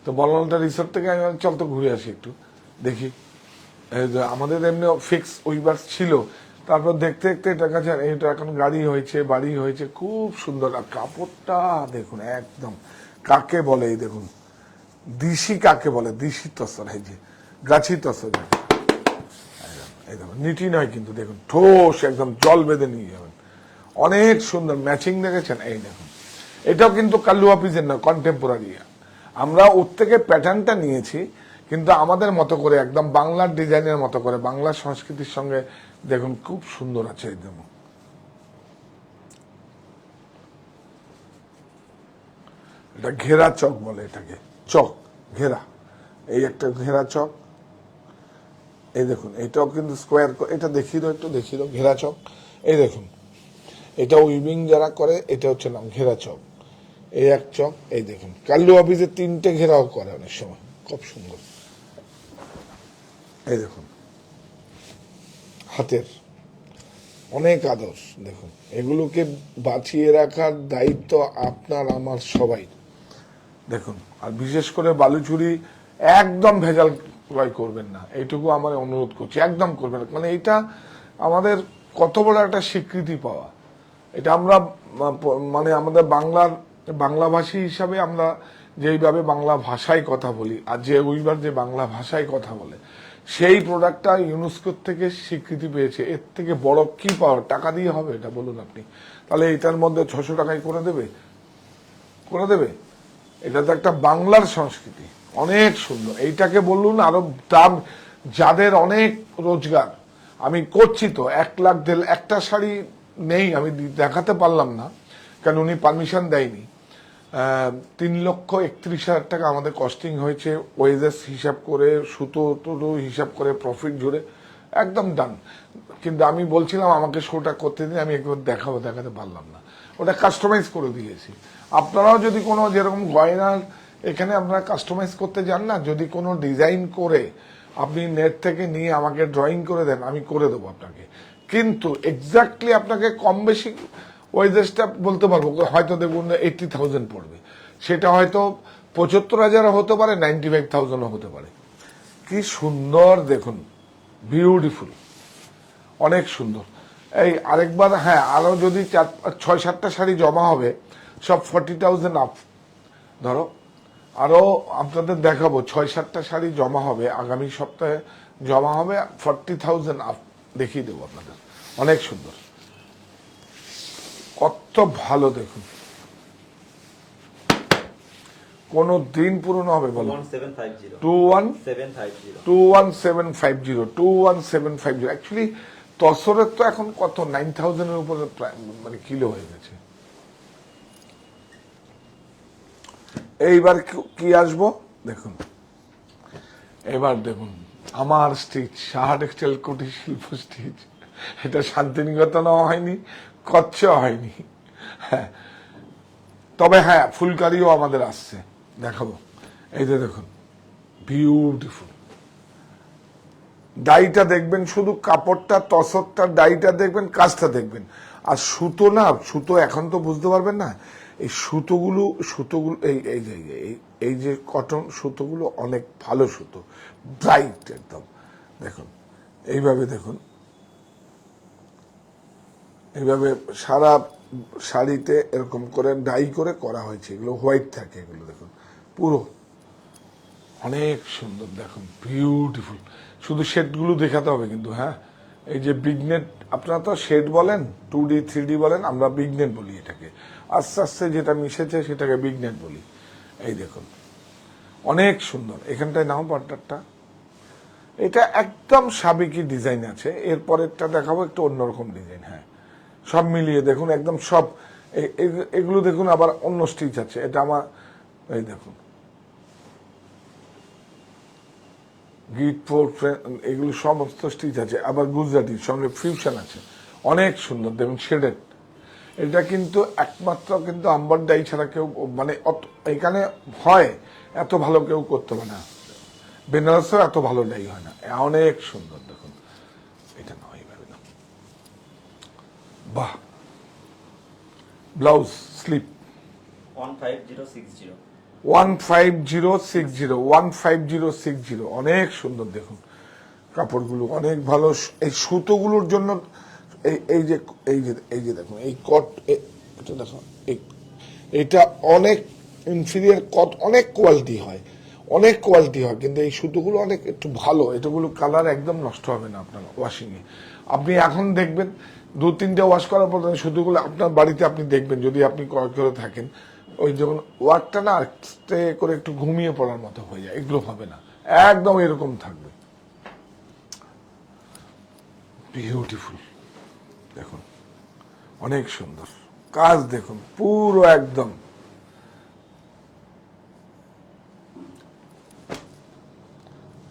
তো বনলতা রিসোর্ট থেকে আমি বললাম, চল তো ঘুরে আসি একটু দেখি। আমাদের এমনি ফিক্স উইবার ছিল, তারপর দেখতে দেখতে এটা কাছে এটা এখন গাড়ি হয়েছে, বাড়ি হয়েছে, খুব সুন্দর। আর কাপড়টা দেখুন একদম কাকে বলে, এই দেখুন দিশি কাকে বলে, দিশি তসর, এই যে গাছি তসর, এই দেখুন নিটি নয় কিন্তু, দেখুন ঠোস একদম জল বেঁধে নিয়ে যাবেন, অনেক সুন্দর ম্যাচিং দেখেছেন। এই দেখুন, এটাও কিন্তু কাল্লু অফিসের না, কন্টেম্পোরারি। আমরা ওর থেকে প্যাটার্নটা নিয়েছি, কিন্তু আমাদের মতো করে, একদম বাংলার ডিজাইনের মতো করে, বাংলার সংস্কৃতির সঙ্গে। দেখুন খুব সুন্দর আছে একদম। এটা ঘেরা চক বলে, এটাকে চক ঘেরা, এই একটা ঘেরা চক। এই দেখুন, এটাও কিন্তু স্কোয়ার, এটা দেখিয়ে দাও, একটু দেখিয়ে দাও, ঘেরা চক। এই দেখুন, এটা উইভিং যারা করে, এটা হচ্ছে নাম ঘেরা চক। এই এক চক, এই দেখুন কাল্লু অফিসে 3টে ঘেরাও করে অনেক সময়, খুব সুন্দর। এই দেখুন হাতের অনেক আদর, দেখুন এগুলোকে বাঁচিয়ে রাখার দায়িত্ব আপনার আমার সবাই। দেখুন, আর বিশেষ করে বালুচুরি একদম ভেজাল ক্রয় করবেন না, এইটুকু আমার অনুরোধ করছি, একদম করবেন না। মানে এটা আমাদের কত বড় একটা স্বীকৃতি পাওয়া, এটা আমরা মানে আমাদের বাংলাভাষী হিসাবে আমরা যেইভাবে বাংলা ভাষায় কথা বলি, আর যে ওইবার যে বাংলা ভাষায় কথা বলে, সেই প্রোডাক্টটা ইউনেস্কোর থেকে স্বীকৃতি পেয়েছে। এর থেকে বড় কি পাওয়ার, টাকা দিয়ে হবে এটা বলুন আপনি? তাহলে এটার মধ্যে 600 টাকায় করে দেবে? এটা তো একটা বাংলার সংস্কৃতি, অনেক সুন্দর। এইটাকে বলুন আরো দাম, যাদের অনেক রোজগার, আমি করছি তো 1 লাখ 1.5 একটা শাড়ি নেই, আমি দেখাতে পারলাম না কারণ উনি পারমিশন দেয়নি। 3,31,000 টাকা আমাদের কস্টিং হয়েছে, ওয়েজেস হিসাব করে, সুতো হিসাব করে, প্রফিট জুড়ে একদম ডান। কিন্তু আমি বলছিলাম আমাকে শোটা করতে দিন, আমি একবার দেখাতে পারলাম না, ওটা কাস্টমাইজ করে দিয়েছি। আপনারাও যদি কোনো যেরকম গয়নার এখানে আপনারা কাস্টমাইজ করতে যান না, যদি কোনো ডিজাইন করে আপনি নেট থেকে নিয়ে আমাকে ড্রয়িং করে দেন, আমি করে দেবো আপনাকে। কিন্তু এক্স্যাক্টলি আপনাকে কম বেশি ওয়েজেসটা বলতে পারবো, হয়তো দেখুন 80,000 পড়বে, সেটা হয়তো 75,000 হতে পারে, 95,000 হতে পারে। কি সুন্দর দেখুন, বিউটিফুল, অনেক সুন্দর। এই আরেকবার, হ্যাঁ আরো যদি 6-7টা শাড়ি জমা হবে, সব 40,000 আপ, ধরো আরো আপনাদের দেখাবো 6-7টা শাড়ি জমা হবে, আগামী সপ্তাহে জমা হবে, 40,000 আপ দেখিয়ে দেবো আপনাদের, অনেক সুন্দর, কত ভালো দেখুন, কোন দিন পুরনো হবে বলো? 21750 অ্যাকচুয়ালি তসরের তো এখন কত 9,000 এর উপরে মানে কিলো হয়ে গেছে। এইবার কি আসবো দেখুন, এবার দেখুন আমার স্টিচ, সাহা টেক্সটাইল কুটির শিল্প স্টিচ। এটা শান্তিনিকেতনও হয়নি, কচ্ছ হয়নি। হ্যাঁ, তবে হ্যাঁ ফুলকারিও আমাদের আসছে, দেখাবো। এই যে দেখুন, বিউটিফুল, ডাইটা দেখবেন, শুধু কাপড়টা, তসরটা, ডাইটা দেখবেন, কাজটা দেখবেন। আর সুতো না, সুতো এখন তো বুঝতে পারবেন না, এই সুতোগুলো এই এই যে এই যে কটন সুতোগুলো অনেক ভালো সুতো, ব্রাইট একদম। দেখুন এইভাবে, দেখুন এইভাবে সারা শাড়িতে এরকম করে ডাই করে করা হয়েছে, এগুলো হোয়াইট থাকে, এগুলো দেখুন পুরো অনেক সুন্দর, দেখুন বিউটিফুল। শুধু শেডগুলো দেখাতে হবে কিন্তু, হ্যাঁ। এই যে বিগনেট, আপনারা তো শেড বলেন, 2D 3D বলেন, আমরা বিগনেট বলি এটাকে। আস্তে আস্তে যেটা মিশেছে সেটাকে বিগনেট বলি। এই দেখুন অনেক সুন্দর। এখানটায় নাও পার্টনারটা, এটা একদম সাবেকি ডিজাইন আছে। এরপরেরটা দেখাবো একটু অন্যরকম ডিজাইন, হ্যাঁ। সব মিলিয়ে দেখুন একদম সব এগুলো দেখুন, আবার অন্য স্টিচ আছে। এটা আমার, এই দেখুন গিট ফোর, এগুলো সমস্ত স্টিচ আছে। আবার গুজরাটির সঙ্গে ফিউশন আছে, অনেক সুন্দর। দেখুন শেডেড, এটা কিন্তু একমাত্র কিন্তু আম্বার ডাই ছাড়া কেউ, মানে এখানে হয় এত ভালো কেউ করতে পারে না। বেনারসেও এত ভালো ডাই হয় না। অনেক সুন্দর, দেখুন এটা নয়, এইভাবে না, বাহ। ব্লাউজ স্লিপ 15060, 15060, 15060, অনেক সুন্দর। দেখুন কাপড়গুলো অনেক ভালো। এই সুতোগুলোর জন্য এই যে এই যে দেখুন এই এটা দেখুন, এটা অনেক ইনফিরিয়ার কট, অনেক কোয়ালিটি হয়, অনেক কোয়ালিটি হয়, কিন্তু এই সুতোগুলো অনেক একটু ভালো। এটাগুলো কালার একদম নষ্ট হবে না আপনার ওয়াশিংয়ে। আপনি এখন দেখবেন 2-3টে ওয়াশ করার পর সুতোগুলো আপনার বাড়িতে আপনি দেখবেন, যদি আপনি ক্রয় করে থাকেন, ওই যখন ওয়ার্কটা না আস্তে করে একটু ঘুমিয়ে পড়ার মতো হয়ে যায়, এগুলো হবে না, একদম এরকম থাকবে। বিউটিফুল, দেখুন অনেক সুন্দর কাজ, দেখুন পুরো একদম।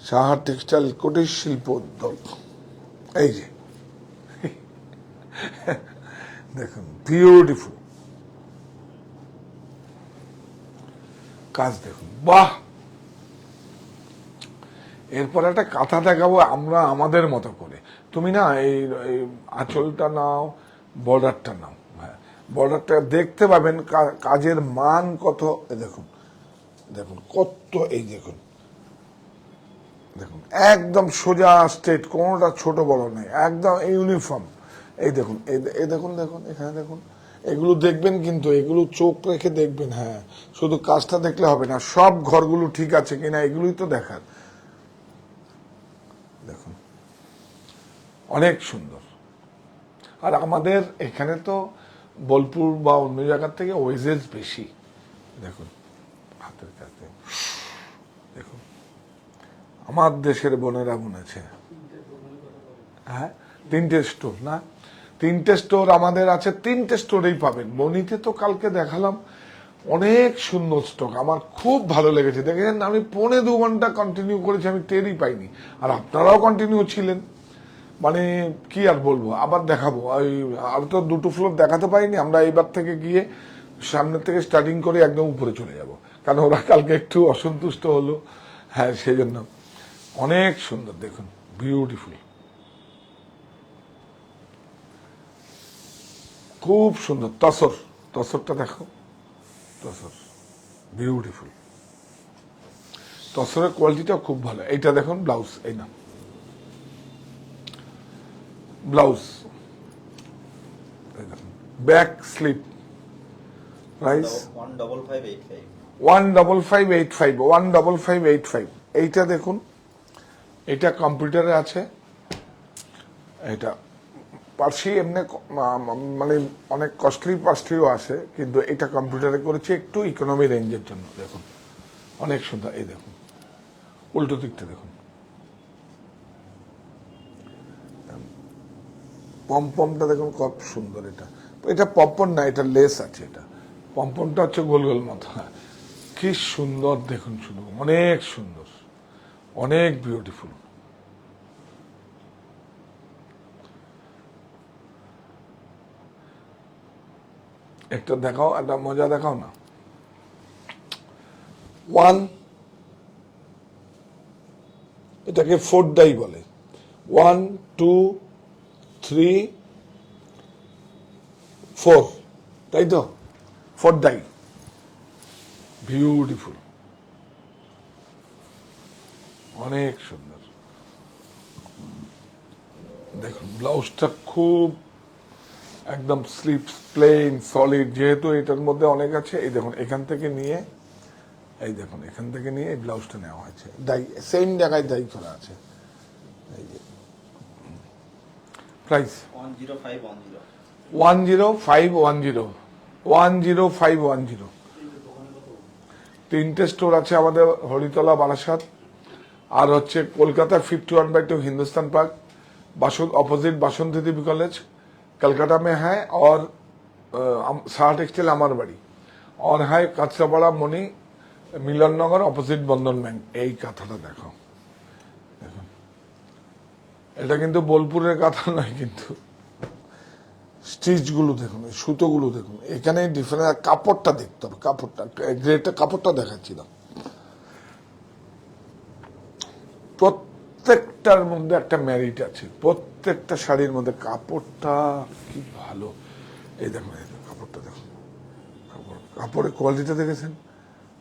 সাহা টেক্সটাইল কুটির শিল্প উদ্যোগ, এই যে দেখুন বিউটিফুল কাজ, দেখুন বাহ। এরপর একটা কথা দেখাবো আমরা আমাদের মতো করে। তুমি না এই আঁচলটা নাও, বর্ডারটা নাও, হ্যাঁ বর্ডারটা দেখতে পাবেন কাজের মান কত। দেখুন দেখুন কত, এই দেখুন দেখুন একদম সোজা স্ট্রেট, কোনোটা ছোট বড় নেই, একদম ইউনিফর্ম। এই দেখুন এই দেখুন, দেখুন এখানে দেখুন, এগুলো দেখবেন কিন্তু, এগুলো চোখ রেখে দেখবেন, হ্যাঁ। শুধু কাজটা দেখলে হবে না, সব ঘরগুলো ঠিক আছে কিনা এগুলোই তো দেখার। দেখুন অনেক সুন্দর। আর আমাদের এখানে তো বোলপুর বা অন্য জায়গার থেকে ওয়েজেস বেশি। দেখুন হাতের কাছে, দেখুন আমার দেশের বোনেরা বুনেছে, হ্যাঁ 3টে স্টোর না, 3টে স্টোর আমাদের আছে, 3টে স্টোরেই পাবেন। বনিতে তো কালকে দেখালাম, অনেক সুন্দর স্টক, আমার খুব ভালো লেগেছে। দেখেন আমি 2.25 ঘন্টা কন্টিনিউ করেছি, আমি টেরই পাইনি। আর আপনারাও কন্টিনিউ ছিলেন, মানে কি আর বলবো। আবার দেখাবো, আর তো 2টো ফ্লোর দেখাতে পাইনি। আমরা এইবার থেকে গিয়ে সামনের থেকে স্টার্টিং করে একদম উপরে চলে যাব, কারণ ওরা কালকে একটু অসন্তুষ্ট হলো, হ্যাঁ সেই জন্য। অনেক সুন্দর, দেখুন বিউটিফুল, খুব সুন্দর। তসরটা দেখো, তসর বিউটিফুল, তসরের কোয়ালিটিটাও খুব ভালো। এইটা দেখুন ব্লাউজ, এই না ব্লাউজ, ব্যাক স্লিপ, প্রাইস 15585, 15585, 15585। এইটা দেখুন, এটা কম্পিউটারে আছে, এটা পার্সি এমনি মানে অনেক কস্টলিও আছে, কিন্তু এটা কম্পিউটারে করেছি একটু ইকোনমি রেঞ্জের জন্য। দেখুন অনেক সুন্দর। এই দেখুন উল্টো দিকটা দেখুন, পমপমটা দেখুন কত সুন্দর। এটা পম্পম না, এটা লেস আছে। এটা পম্পমটা হচ্ছে গোল গোল মতো, হ্যাঁ কি সুন্দর দেখুন, শুধু অনেক সুন্দর, অনেক বিউটিফুল। একটা দেখাও, একটা মজা দেখাও না। এটাকে 4 ডাই বলে, 1 2 3 4, তাই তো 4 ডাই, বিউটিফুল, অনেক সুন্দর। দেখুন ব্লাউজটা খুব একদম স্লিপস প্লেন সলিড, যেহেতু এটার মধ্যে অনেক আছে। এই দেখুন এখান থেকে নিয়ে, এই দেখুন এখান থেকে নিয়ে এই ব্লাউজটা নেওয়া হয়েছে, ডাই সেম জায়গায় ডাই করা আছে। এই যে প্রাইস 10510 10510, 10510। তিনটে স্টোর আছে আমাদের, হরিতলা, বারাসাত, আর হচ্ছে কলকাতা 51/2 हिंदुस्तान पार्क, ऑपोजिट बासंती देवी कॉलेज, कलकत्ता में है। और साहा टेक्सटाइल আমার বাড়ি, और है কাঁচরাপাড়া মণি মিলননগর, অপোজিট বন্ধন ব্যাংক। এই কাঁথাটা দেখো, দেখুন এটা কিন্তু বোলপুরের কাঁথা নয়, কিন্তু স্টিচ গুলো দেখুন, সুতোগুলো দেখুন, এখানে ডিফারেন্স। কাপড়টা দেখতে হবে, কাপড়টা গ্রেটা কাপড়টা দেখাচ্ছিলাম। প্রত্যেকটার মধ্যে একটা ম্যারিট আছে, প্রত্যেকটা শাড়ির মধ্যে কাপড়টা কি ভালো। এই দেখুন কাপড়টা দেখুন, কাপড়ের কোয়ালিটিটা দেখেছেন,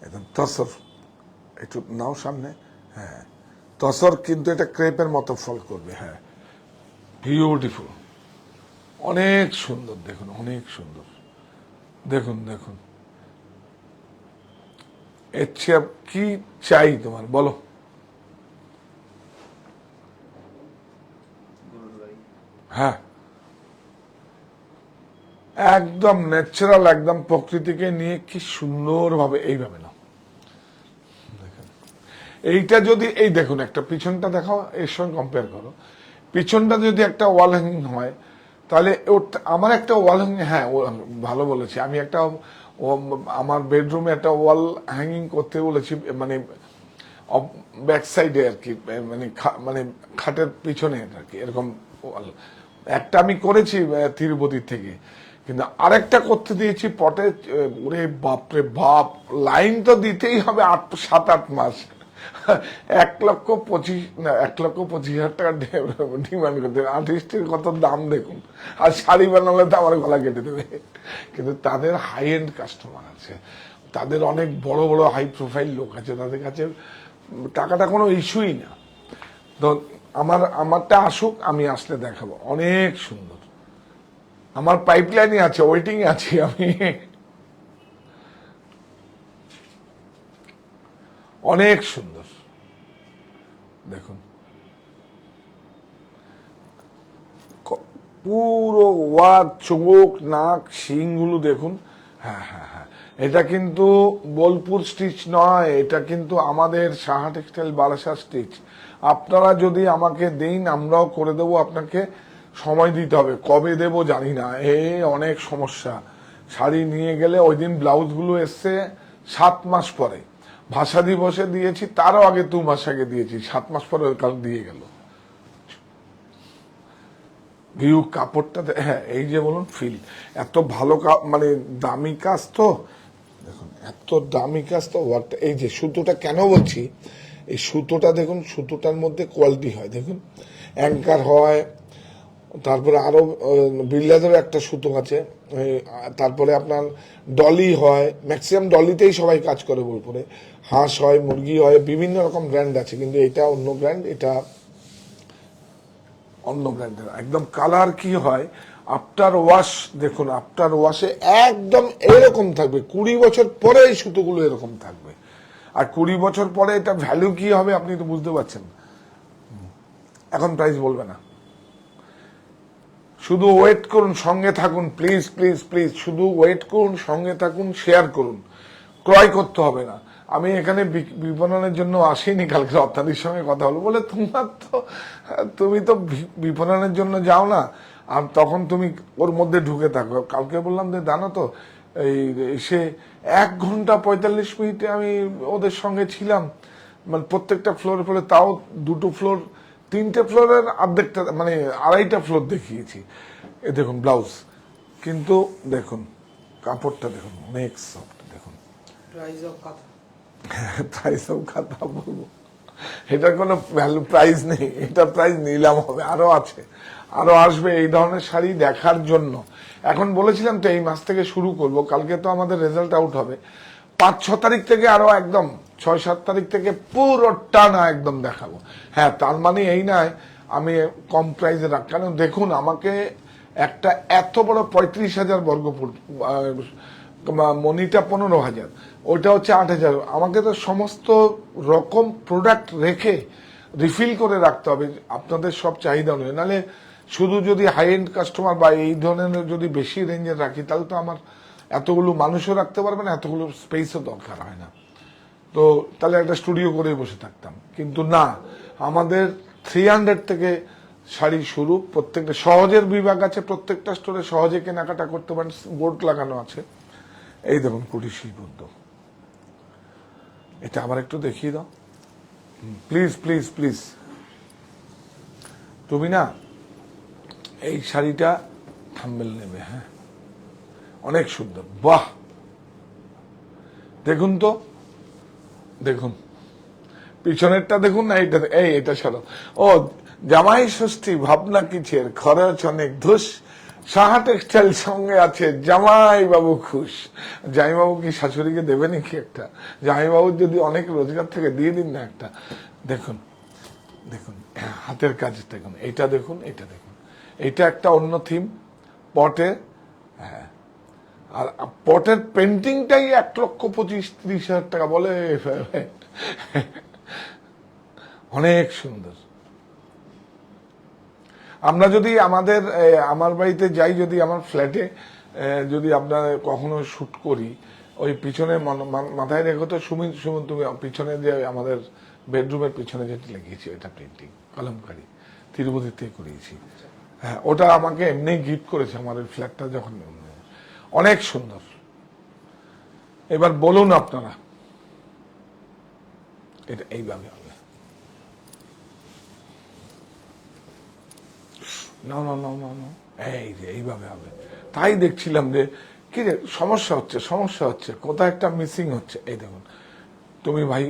একদম তসর। একটু নাও সামনে, হ্যাঁ তসর, কিন্তু এটা ক্রেপের মতো ফল করবে। হ্যাঁ বিউটিফুল, অনেক সুন্দর, দেখুন অনেক সুন্দর। দেখুন দেখুন, এর চেয়ে কি চাই তোমার, বলো। হ্যাঁ একদম ন্যাচারাল, একদম প্রকৃতিকে নিয়ে কি সুন্দরভাবে এইভাবে না। এইটা যদি, এই দেখুন একটা পিছনটা দেখাও, এর সঙ্গে কম্পেয়ার করো। পিছনটা যদি একটা ওয়াল হ্যাঙ্গিং হয়, তাহলে আমার একটা ওয়াল হ্যাঙ্গিং, হ্যাঁ ভালো বলেছি আমি, একটা আমার বেডরুমে একটা ওয়াল হ্যাঙ্গিং করতে বলেছি, মানে ব্যাক সাইডে আর কি, মানে খাটের পিছনে আর কি, এরকম ওয়াল একটা আমি করেছি তিরুপতির থেকে, কিন্তু আরেকটা করতে দিয়েছি পটে। ওরে বাপরে বাপ, লাইন তো দিতেই হবে 7-8 মাস, 1,25,000 টাকা ডিমান্ড করতে। আর্টিস্টের কত দাম দেখুন, আর শাড়ি বানালে তো আমার গলা কেটে দেবে। কিন্তু তাদের হাই এন্ড কাস্টমার আছে, তাদের অনেক বড় বড় হাই প্রোফাইল লোক আছে, তাদের কাছে টাকাটা কোনো ইস্যুই না। তো আমারটা আসুক, আমি আসলে দেখাবো, অনেক সুন্দর। আমার পাইপলাইনে আছে, ওয়েটিং এ আছি আমি। অনেক সুন্দর, দেখুন পুরো ওয়ার্ক, চোখ নাক শিংগুলো দেখুন। হ্যাঁ হ্যাঁ হ্যাঁ, এটা কিন্তু বোলপুর স্টিচ নয়, এটা কিন্তু আমাদের সাহা টেক্সটাইল বারাসাত স্টিচ। আপনারা যদি আমাকে দিন, আমরাও করে দেবো। আপনাকে সময় দিতে হবে, কবে দেব জানি না, অনেক সমস্যা। শাড়ি নিয়ে গেলে, ওই দিন ব্লাউজগুলো এসছে 7 মাস পরে, ভাষা দিবসে দিয়েছি, তারও আগে 2 মাস আগে দিয়েছি, 7 মাস পরে কাল দিয়ে গেল। ভিউ কাপড়টা, হ্যাঁ এই যে বলুন ফিল, এত ভালো মানে দামি কাজ তো, দেখুন এত দামি কাজ তো। ওয়ার্কটা, এই যে সুতোটা কেন বলছি, এই সুতোটা দেখুন, সুতোটার মধ্যে কোয়ালিটি হয়, দেখুন অ্যাঙ্কার হয়, তারপরে আরো বিল্লাদেরও একটা সুতো আছে, তারপরে আপনার ডলি হয়, ম্যাক্সিমাম ডলিতেই সবাই কাজ করে বোলপুরে। হাঁস হয়, মুরগি হয়, বিভিন্ন রকম ব্র্যান্ড আছে, কিন্তু এটা অন্য ব্র্যান্ড, এটা অন্য ব্র্যান্ডের। একদম কালার কি হয়, আফটার ওয়াশ দেখুন, আফটার ওয়াশে একদম এরকম থাকবে। 20 বছর পরে এই সুতোগুলো এরকম থাকবে, আর 20 বছর পরে এটা ভ্যালু কি হবে আপনি তো বুঝতে পারছেন। এখন প্রাইস বলবে না, শুধু ওয়েট করুন, সঙ্গে থাকুন, প্লিজ প্লিজ প্লিজ, শুধু ওয়েট করুন, সঙ্গে থাকুন, শেয়ার করুন, ক্রয় করতে হবে না। আমি এখানে বিপণনের জন্য আসিনি, কালকে রপ্তানির সঙ্গে কথা হলো, বলে তুমি তো বিপণনের জন্য যাও না, আর তখন তুমি ওর মধ্যে ঢুকে থাকো। কালকে বললাম যে জানো তো, এই সে 1 ঘন্টা 45 মিনিটে আমি ওদের সঙ্গে ছিলাম, মানে প্রত্যেকটা ফ্লোরে ফ্লোরে, তাও 2টো ফ্লোর, 3টে ফ্লোরের অর্ধেকটা, মানে 2.5টা ফ্লোর দেখিয়েছি। এ দেখুন ব্লাউজ, কিন্তু দেখুন কাপড়টা দেখুন, অনেক সফট। দেখুন প্রাইস অফ কাঁথা, প্রাইস অফ কাঁথা বলবো, এটার কোনো ভ্যালু প্রাইস নেই, এটা প্রাইস নিলাম হবে, আরো আছে, আরো আসবে এই ধরনের শাড়ি দেখার জন্য। এখন বলেছিলাম তো এই মাস থেকে শুরু করব, কালকে তো আমাদের রেজাল্ট আউট হবে, 5-6 তারিখ থেকে আরো একদম 6-7 তারিখ থেকে পুরো টানা একদম দেখাবো। হ্যাঁ, তার মানে এই নয় আমি কম প্রাইসে রাখ, কারণ দেখুন আমাকে একটা এত বড় 35,000 বর্গফুট, মনিটা 15,000, ওইটা হচ্ছে 8,000, আমাকে তো সমস্ত রকম প্রোডাক্ট রেখে রিফিল করে রাখতে হবে আপনাদের সব চাহিদা অনুযায়ী। নাহলে শুধু যদি হাই এন্ড কাস্টমার বা এই ধরনের যদি বেশি রেঞ্জের রাখি, তাহলে তো আমার এতগুলো মানুষও রাখতে পারবে না, এতগুলো স্পেসও দরকার হয় না। তো তাহলে একটা স্টুডিও করে বসে থাকতাম, কিন্তু না, আমাদের 300 থেকে শাড়ি শুরু। প্রত্যেকটা সহজের বিভাগ আছে, প্রত্যেকটা স্টোরে সহজে কেনাকাটা করতে পারেন, বোর্ড লাগানো আছে। এই দেখুন কুটির শিল্প উদ্যোগ, এটা আবার একটু দেখিয়ে দাও প্লিজ প্লিজ প্লিজ। তুমি না এই শাড়িটা থাম্বনেল নেবে, হ্যাঁ, অনেক সুন্দর, বাহ, দেখুন তো, দেখুন পিছনেরটা দেখুন না, এইটা এটা সরো। ও জামাই ষষ্ঠী ভাবনা কিছের, খরচ অনেক ধুস, সাহা টেক্সটাইল সঙ্গে আছে জামাই বাবু খুশ। জামাই বাবু কি শাশুড়িকে দেবে নাকি একটা? জামাই বাবুর যদি অনেক রোজগার থেকে দিয়ে দিন না একটা। দেখুন দেখুন হাতের কাজ দেখুন, এটা দেখুন, এটা দেখুন, এটা একটা অন্য থিম পটে, হ্যাঁ, আর পটের পেন্টিংটাই 1,25,000-30,000 টাকা বলে, অনেক সুন্দর। আমরা যদি আমার বাড়িতে যাই, যদি আমার ফ্ল্যাটে যদি আপনার কখনো শুট করি, ওই পিছনে মাথায় রেখো তো সুমিন, তুমি পিছনে যে আমাদের বেডরুমের পিছনে যেটা লেগেছি, ওটা পেন্টিং কলমকারি তিরুপতি থেকে করিয়েছি। হ্যাঁ, ওটা আমাকে এমনি গিফট করেছে আমার ওই ফ্ল্যাটটা যখন, অনেক সুন্দর। এবার বলুন আপনারা, এটা এইভাবে হবে না, না না না না, এই যে এইভাবে হবে। তাই দেখছিলাম যে কি রে সমস্যা হচ্ছে, কোথায় একটা মিসিং হচ্ছে। এই দেখুন তুমি ভাই,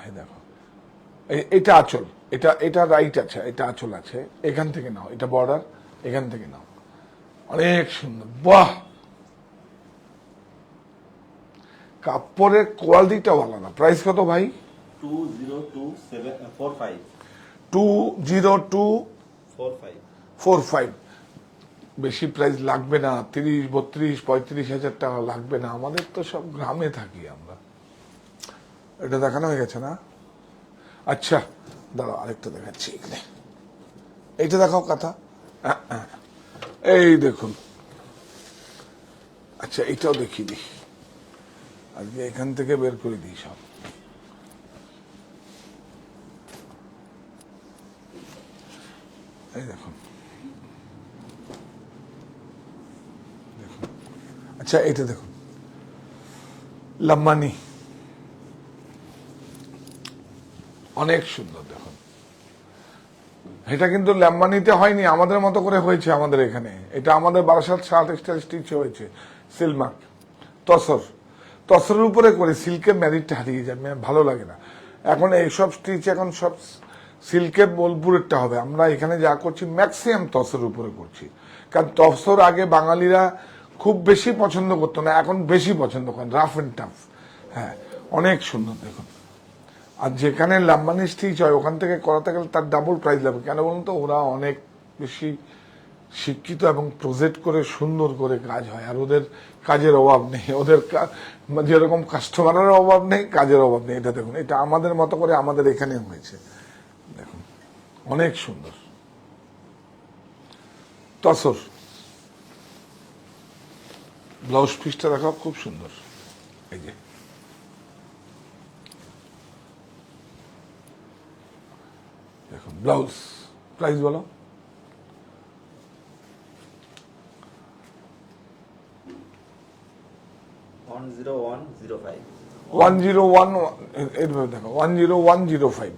এই দেখো, এটা আঁচল, এটা রাইট আছে, এটা আঁচল আছে, এখান থেকে নাও, এটা বর্ডার, এখান থেকে নাও, অনেক সুন্দর, বাহ। কাপড়ের কোয়ালিটিটা ভালো না। প্রাইস কত ভাই? 202,745 202,45। বেশি প্রাইস লাগবে না, 30, 32, 35,000 টাকা লাগবে না, আমাদের তো সব গ্রামে থাকি আমরা। এটা দেখানো হয়ে গেছে না? আচ্ছা দাঁড়াও, আরেকটা দেখাচ্ছি এখানে, এইটা দেখাও কথা, এই দেখুন। আচ্ছা এটাও দেখিয়ে দিই, আজকে এখান থেকে বের করে দিই সব। এই দেখুন, দেখুন, আচ্ছা এটা দেখুন, লম্বানি, অনেক সুন্দর। দেখুন এটা কিন্তু ল্যাম্বানিতে হয়নি, আমাদের মতো করে হয়েছে আমাদের এখানে। এটা আমাদের বারাসাত শাহ টেক্সটাইল স্টিচ হয়েছে, সিলমার্ক তসরের উপরে করে, সিল্কের ম্যারিটটা হারিয়ে যায়, ভালো লাগে না। এখন এইসব স্টিচ এখন সব সিল্কের বোলপুরেরটা হবে। আমরা এখানে যা করছি ম্যাক্সিমাম তসরের উপরে করছি, কারণ তসর আগে বাঙালিরা খুব বেশি পছন্দ করতো না, এখন বেশি পছন্দ করেন, রাফ অ্যান্ড টাফ। হ্যাঁ, অনেক সুন্দর দেখুন। আর যেখানে লাম্বানি স্টিচ হয় ওখান থেকে করাতে গেলে তার ডাবল প্রাইস লাগবে। কেন বলুন তো, ওরা অনেক বেশি শিক্ষিত এবং প্রজেক্ট করে সুন্দর করে কাজ হয়, আর ওদের কাজের অভাব নেই, ওদের যেরকম কাস্টমারের অভাব নেই, কাজের অভাব নেই। এটা দেখুন, এটা আমাদের মতো করে আমাদের এখানে হয়েছে, দেখুন অনেক সুন্দর। তসর ব্লাউজ পিসটা দেখাও, খুব সুন্দর। এই যে দেখুন ব্লাউজ, প্রাইস বলো? 10105 101, এইভাবে দেখো, 10105।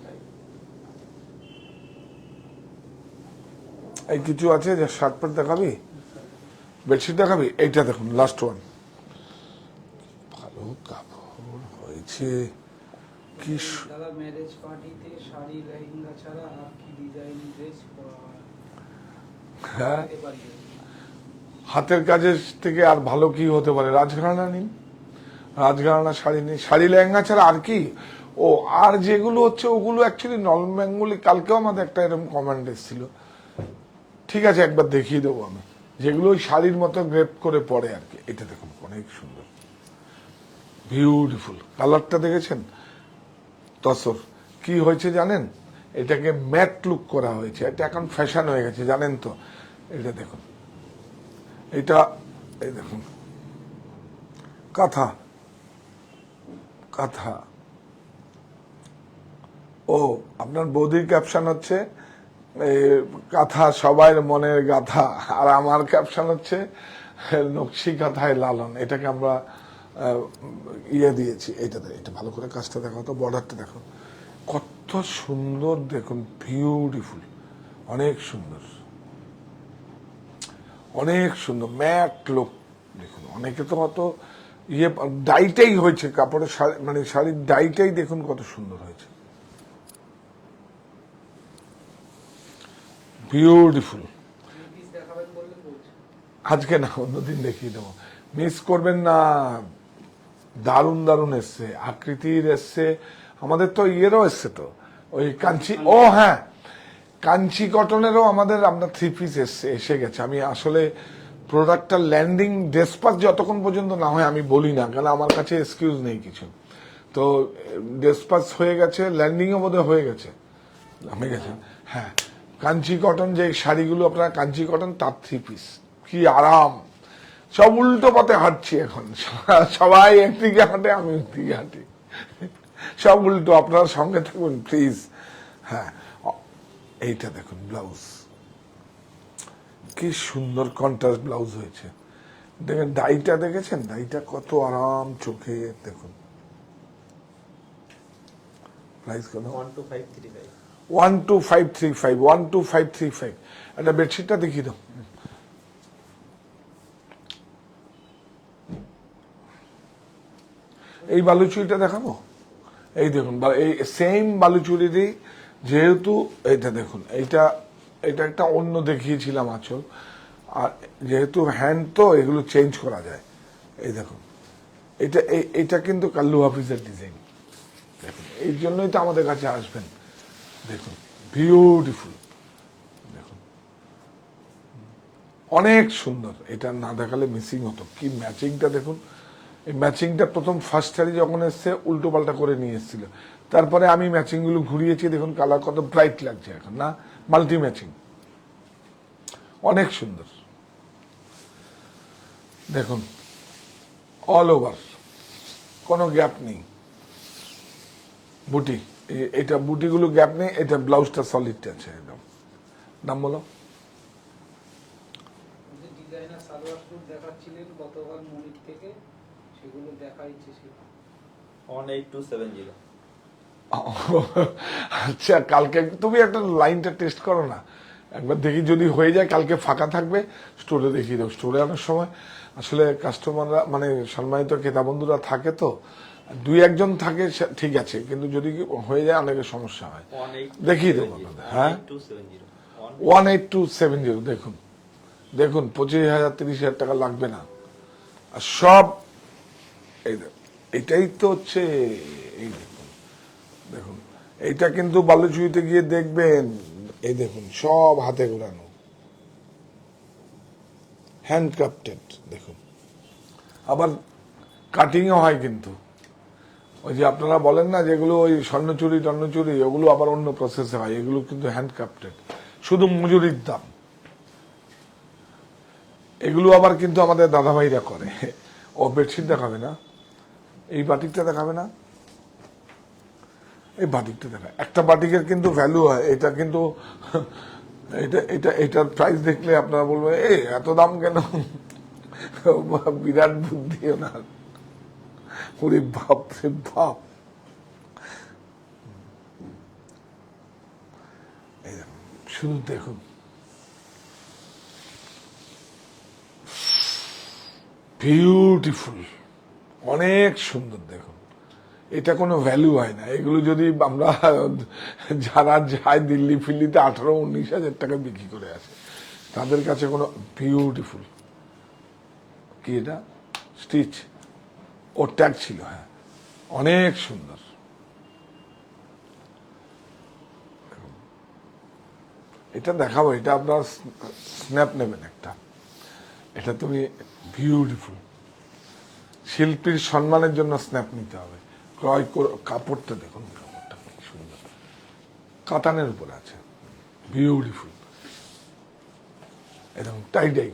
এই কিছু আছে যে শার্ট প্যান্ট দেখাবি, বেডশিট দেখাবি? এইটা দেখুন লাস্ট ওয়ান, ভালো কাপড় হয়েছে, কি দাদা ম্যারেজ পার্টিতে শাড়ি লেহেঙ্গা ছাড়া আর কি ডিজাইন ড্রেস হ্যাঁ, পরাতে পারি? হাতের কাজের থেকে আর ভালো কি হতে পারে? রাজঘরানা নিন, রাজঘরানা শাড়ি নিন, শাড়ি লেহেঙ্গা ছাড়া আর কি। ও আর যেগুলো হচ্ছে ওগুলো অ্যাকচুয়ালি নন বেঙ্গলি। কালকেও আমাদের একটা এরকম কমেন্ট এসেছিল, ঠিক আছে একবার দেখিয়ে দেবো আমি, যেগুলো ওই শাড়ির মতো গ্রেপ করে পরে আর কি। এটা দেখুন অনেক সুন্দর, বিউটিফুল। কালারটা দেখেছেন? তসর কি হয়েছে জানেন? এটাকে ম্যাট লুক করা হয়েছে, এটা এখন ফ্যাশন হয়ে গেছে জানেন তো। এটা দেখুন, এটা এই দেখুন কাঁথা, কাঁথা। ও আপনার বৌদির ক্যাপশন হচ্ছে কাঁথা সবার মনের গাথা, আর আমার ক্যাপশন হচ্ছে নকশি কাঁথায় লালন। এটাকে আমরা ইয়ে দিয়েছি। এইটাতে, এটা ভালো করে কাজটা দেখো তো, বর্ডারটা দেখো কত সুন্দর, দেখুন বিউটিফুল, অনেক সুন্দর, অনেক সুন্দর ম্যাট লুক। দেখুন অনেকে তো অত ইয়ে ডাইটাই হয়েছে কাপড়ের, মানে শাড়ির ডাইটাই দেখুন কত সুন্দর হয়েছে, বিউটিফুল। পিস দেখাবেন বললেন বলছেন। আজকে না, অন্যদিন দেখিয়ে দেবো, মিস করবেন না। দারুণ দারুণ এসছে, আকৃতির এসছে, আমাদের তো ইয়েরও এসছে তো, ওই কাঞ্চি। ও হ্যাঁ, কাঞ্চি কটনেরও আমাদের আপনার 3 পিস এসে গেছে। আমি আসলে প্রোডাক্টটা ল্যান্ডিং ডেসপাচ যতক্ষণ পর্যন্ত না হয় আমি বলি না, কারণ আমার কাছে এক্সকিউজ নেই কিছু। তো ডেসপাচ হয়ে গেছে, ল্যান্ডিংও বোধহয় হয়ে গেছে, হয়ে গেছে। হ্যাঁ, কাঞ্চি কটন যে শাড়িগুলো আপনারা কাঞ্চি কটন, তার 3 পিস, কি আরাম। সব উল্টো পথে হাঁটছি এখন, সবাই একদিকে হাঁটে, আমি একদিকে হাঁটি, সব উল্টো। আপনার সঙ্গে থাকুন প্লিজ। হ্যাঁ, এইটা দেখুন ব্লাউজ, কি সুন্দর কন্ট্রাস্ট ব্লাউজ হয়েছে। দেখেন ডাইটা, দেখেছেন ডাইটা কত আরাম চোখে। দেখুন প্রাইস কত? 12535। 12535, 12535। একটা বেডশিটটা দেখিয়ে দাও। এই বালুচুরিটা দেখাবো, এই দেখুন, এই সেম বালুচুরিরই, যেহেতু এটা দেখুন, এইটা এটা একটা অন্য দেখিয়েছিলাম আঁচল, আর যেহেতু হ্যান্ড তো এগুলো চেঞ্জ করা যায়। এই দেখুন, এটা কিন্তু কাল্লু হাফিজের ডিজাইন। দেখুন, এই জন্যই তো আমাদের কাছে আসবেন। দেখুন বিউটিফুল, দেখুন অনেক সুন্দর। এটা না দেখালে মিসিং হতো। কি ম্যাচিংটা দেখুন, এই ম্যাচিংটা প্রথম ফার্স্ট শাড়ি যখন এসছে উল্টো পাল্টা করে নিয়ে এসেছিল, তারপরে আমি ম্যাচিংগুলো ঘুরিয়েছি। দেখুন কালার কত ব্রাইট লাগছে এখন, না মাল্টি ম্যাচিং, অনেক সুন্দর। দেখুন অল ওভার, কোনো গ্যাপ নেই। বুটি, এটা বুটিগুলো গ্যাপ নেই। এটা ব্লাউজটা সলিড আছে একদম। দাম বলো? যে ডিজাইনার সালোয়ার স্যুট দেখাচ্ছিলেন গতকাল মনির থেকে, সেগুলো দেখা ইচ্ছে ছিল। 18270। আচ্ছা, কালকে তুমি একটা লাইনটা টেস্ট করো না, একবার দেখি যদি হয়ে যায়। কালকে ফাঁকা থাকবে, স্টোরে দেখিয়ে দাও। স্টোরে আনার সময় আসলে কাস্টমাররা, মানে সম্মানিত ক্রেতা বন্ধুরা থাকে তো, 2-1 জন থাকে ঠিক আছে, কিন্তু যদি হয়ে যায় অনেকের সমস্যা হয়। দেখিয়ে দেবো আপনাদের। হ্যাঁ, 18270। দেখুন দেখুন, 25,000 30,000 টাকা লাগবে না। আর সব এটাই তো হচ্ছে। এই দেখুন, দেখুন এইটা কিন্তু বালুচুরিতে গিয়ে দেখবেন, এই দেখুন সব হাতে ঘোরানো, হ্যান্ডক্রাফটেড। দেখুন আবার কাটিংও হয় কিন্তু। ওই যে আপনারা বলেন না যেগুলো ওই স্বর্ণচুরি টর্ণচুরি, ওগুলো আবার অন্য প্রসেসে হয়, এগুলো কিন্তু হ্যান্ডক্রাফটেড, শুধু মজুরির দাম। এগুলো আবার কিন্তু আমাদের দাদাভাইরা করে। ও বেডশিট দেখাবে না, এই বাটিকটা দেখাবে না, এই বাটিকটা দেখা। একটা বাটিকের কিন্তু ভ্যালু হয়, এটা কিন্তু এটার প্রাইস দেখলে আপনারা বলবেন এ এত দাম কেন। বিরাট বুদ্ধি ওনার, ওরে বাপ রে বাপ। এই দেখুন, শুধু দেখুন, বিউটিফুল, অনেক সুন্দর। দেখুন এটা কোনো ভ্যালু হয় না। এগুলো যদি আমরা যারা যায় দিল্লি ফিল্লিতে 18-19 হাজার টাকা বিক্রি করে আসে, তাদের কাছে কোনো বিউটিফুল কি এটা স্টিচ ও ট্যাগ ছিল, হ্যাঁ অনেক সুন্দর। এটা দেখাবো, এটা আপনার স্ন্যাপ নেবেন একটা, এটা তুমি বিউটিফুল শিল্পীর সম্মানের জন্য স্ন্যাপ নিতে হবে। ক্রয় কাপড়টা দেখুন, কাপড়টা কি সুন্দর, কাতানের উপর আছে, বিউটিফুল এরকম টাইডাই।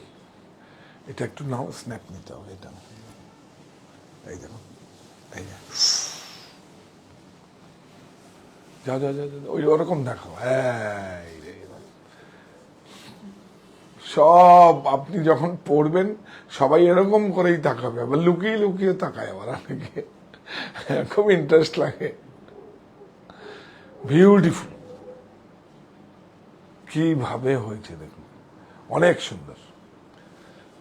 এটা একটু নাও, স্ন্যাপ নিতে হবে। এটা এই দেখুন, এই যে যাও যাও যাও, ওই ওরকম দেখাও। সব আপনি যখন পড়বেন সবাই এরকম করেই তাকাবে, আবার লুকিয়ে লুকিয়ে তাকায় আবার অনেকে, খুব ইন্টারেস্ট লাগে। বিউটিফুল কিভাবে হয়েছে দেখুন, অনেক সুন্দর।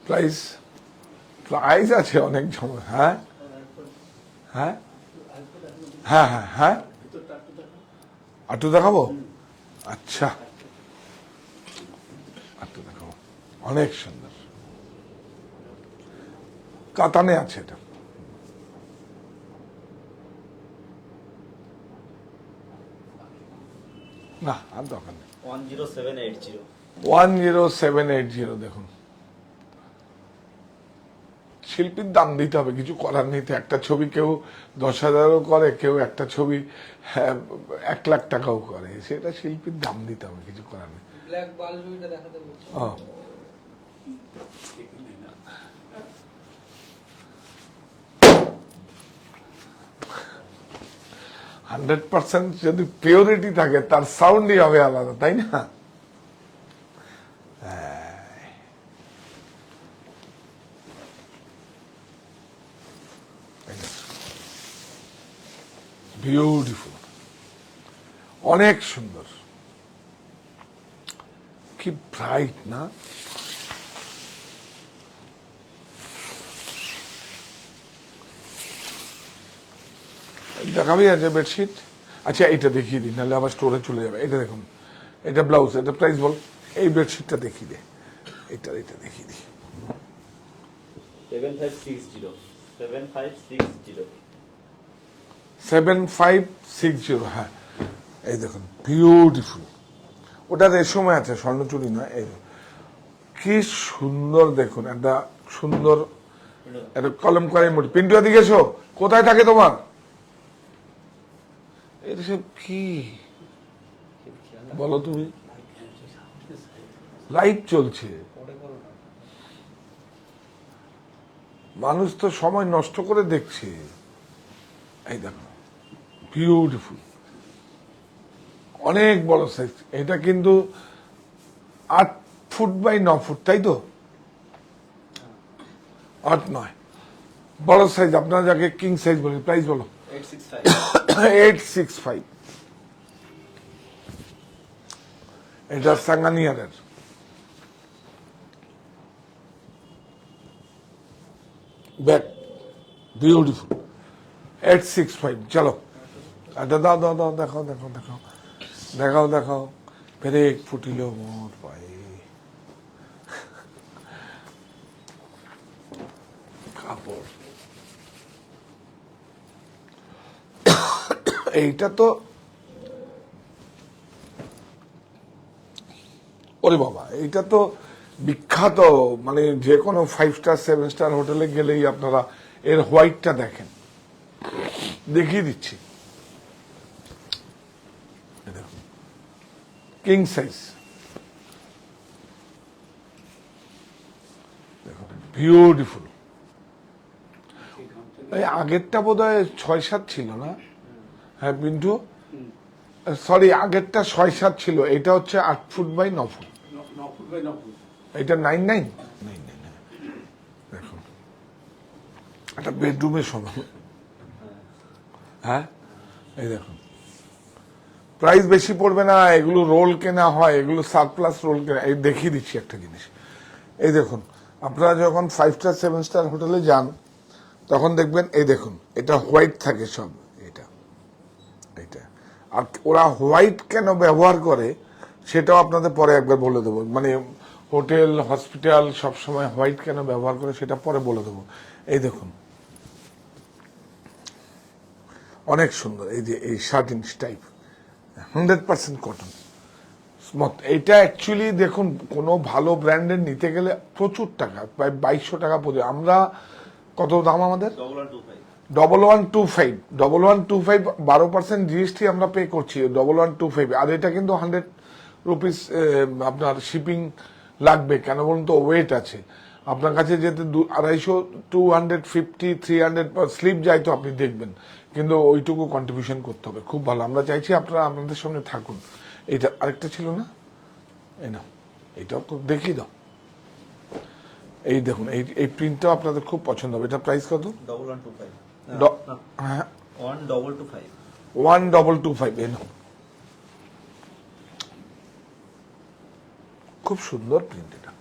প্রাইস প্রাইস আছে অনেক সময়। হ্যাঁ হ্যাঁ হ্যাঁ হ্যাঁ হ্যাঁ, আটু দেখাবো, আচ্ছা আটু দেখাবো, অনেক সুন্দর কাতানে আছে এটা। না আর দরকার নেই। 10780 10780 দেখুন, শিল্পীর দাম দিতে হবে, কিছু করার নেই তো। একটা ছবি কেউ 10,000ও করে, কেউ একটা ছবি 1 লাখ টাকাও করে, সেটা শিল্পীর দাম দিতে হবে, কিছু করার নেই। ব্ল্যাক বালুইটা দেখাতে বলছি। 100% যদি পিওরিটি থাকে, তার সাউন্ডই হবে আলাদা, তাই না? বিউটিফুল, অনেক সুন্দর, কি ব্রাইট না? দেখাবি আছে বেডশিট? আচ্ছা এইটা দেখিয়ে দিই, নাহলে আবার স্টোরে চলে যাবে। এটা দেখুন, এটা ব্লাউজ, এটা প্রাইস বল। এই বেডশিটটা দেখিয়ে দে, এটা এটা দেখিয়ে দিই। 7560 7560 7560, হ্যাঁ এই দেখুন বিউটিফুল। ওটা রেশমে আছে, স্বর্ণচুরি নয়। এই কি সুন্দর দেখুন, একটা সুন্দর একটা কলমকারী মোটি। পিন্টু এদিকে এসো, কোথায় থাকে তোমার? এটা সব কি বলো তুমি? লাইভ চলছে, মানুষ তো সময় নষ্ট করে দেখছে। এই দেখো বিউটিফুল, অনেক বড় সাইজ। এটা কিন্তু 8 ফুট বাই 9 ফুট, তাই তো? 8 9 বড় সাইজ, আপনারা যাকে কিং সাইজ বলেন। প্রাইস বলো। 865। এটা সাঙ্গানিয়ারের। Back beautiful, 865। চলো এটা দাও দাও দাও, দেখাও দেখাও দেখাও দেখাও দেখাও। পেরেক ফুটিল মোর পায়ে, কাপড়। এইটা তো ওরে বাবা, এইটা তো বিখ্যাত, মানে যে কোনো 5 স্টার 7 স্টার হোটেলে গেলেই আপনারা এর হোয়াইটটা দেখেন। দেখিয়ে দিচ্ছি, কিং সাইজ, দেখুন বিউটিফুল। এই আগেরটা বোধ হয় 6-7 ছিল না? হ্যাঁ পিন্টু, সরি আগেরটা 6-7 ছিল, এটা হচ্ছে 8 ফুট বাই 9 ফুট। এটা 9-9 দেখুন, একটা বেডরুমের সমান। হ্যাঁ এই দেখুন, প্রাইস বেশি পড়বে না, এগুলো রোল কেনা হয়, এগুলো সারপ্লাস রোল কেনা। এই দেখিয়ে দিচ্ছি একটা জিনিস, এই দেখুন আপনারা যখন 5 স্টার 7 স্টার হোটেলে যান তখন দেখবেন, এই দেখুন এটা হোয়াইট থাকে সব। এটা এইটা। আর ওরা হোয়াইট কেন ব্যবহার করে সেটাও আপনাদের পরে একবার বলে দেবো, মানে হোটেল হসপিটাল সবসময় হোয়াইট কেন ব্যবহার করে সেটা পরে বলে দেবো। এই দেখুন অনেক সুন্দর, এই যে এই 13 টাইপ 100% কটন স্মথ। এটা অ্যাকচুয়ালি দেখুন কোনো ভালো ব্র্যান্ডের নিতে গেলে প্রচুর টাকা, প্রায় 2200 টাকা পড়ে। আমরা কত দাম আমাদের? 1125 1125 12% জিএসটি আমরা পে করছি 1125। আর এটা কিন্তু 100 রুপিস আপনার শিপিং লাগবে, কেন বলুন তো ওয়েট আছে আপনার কাছে, যেতে 250 250 300 স্লিপ যায় তো আপনি দেখবেন, কিন্তু ওইটুকু কন্ট্রিবিউশন করতে হবে। খুব ভালো, আমরা চাইছি আপনারা আপনাদের সামনে থাকুন। এইটা আরেকটা ছিল না, এই না, এইটাও তো দেখিয়ে দাও। এই দেখুন এই প্রিন্টটাও আপনাদের খুব পছন্দ হবে। এটা প্রাইস কত? 1125 হ্যাঁ 1225 1225। এই নাও, খুব সুন্দর প্রিন্ট এটা।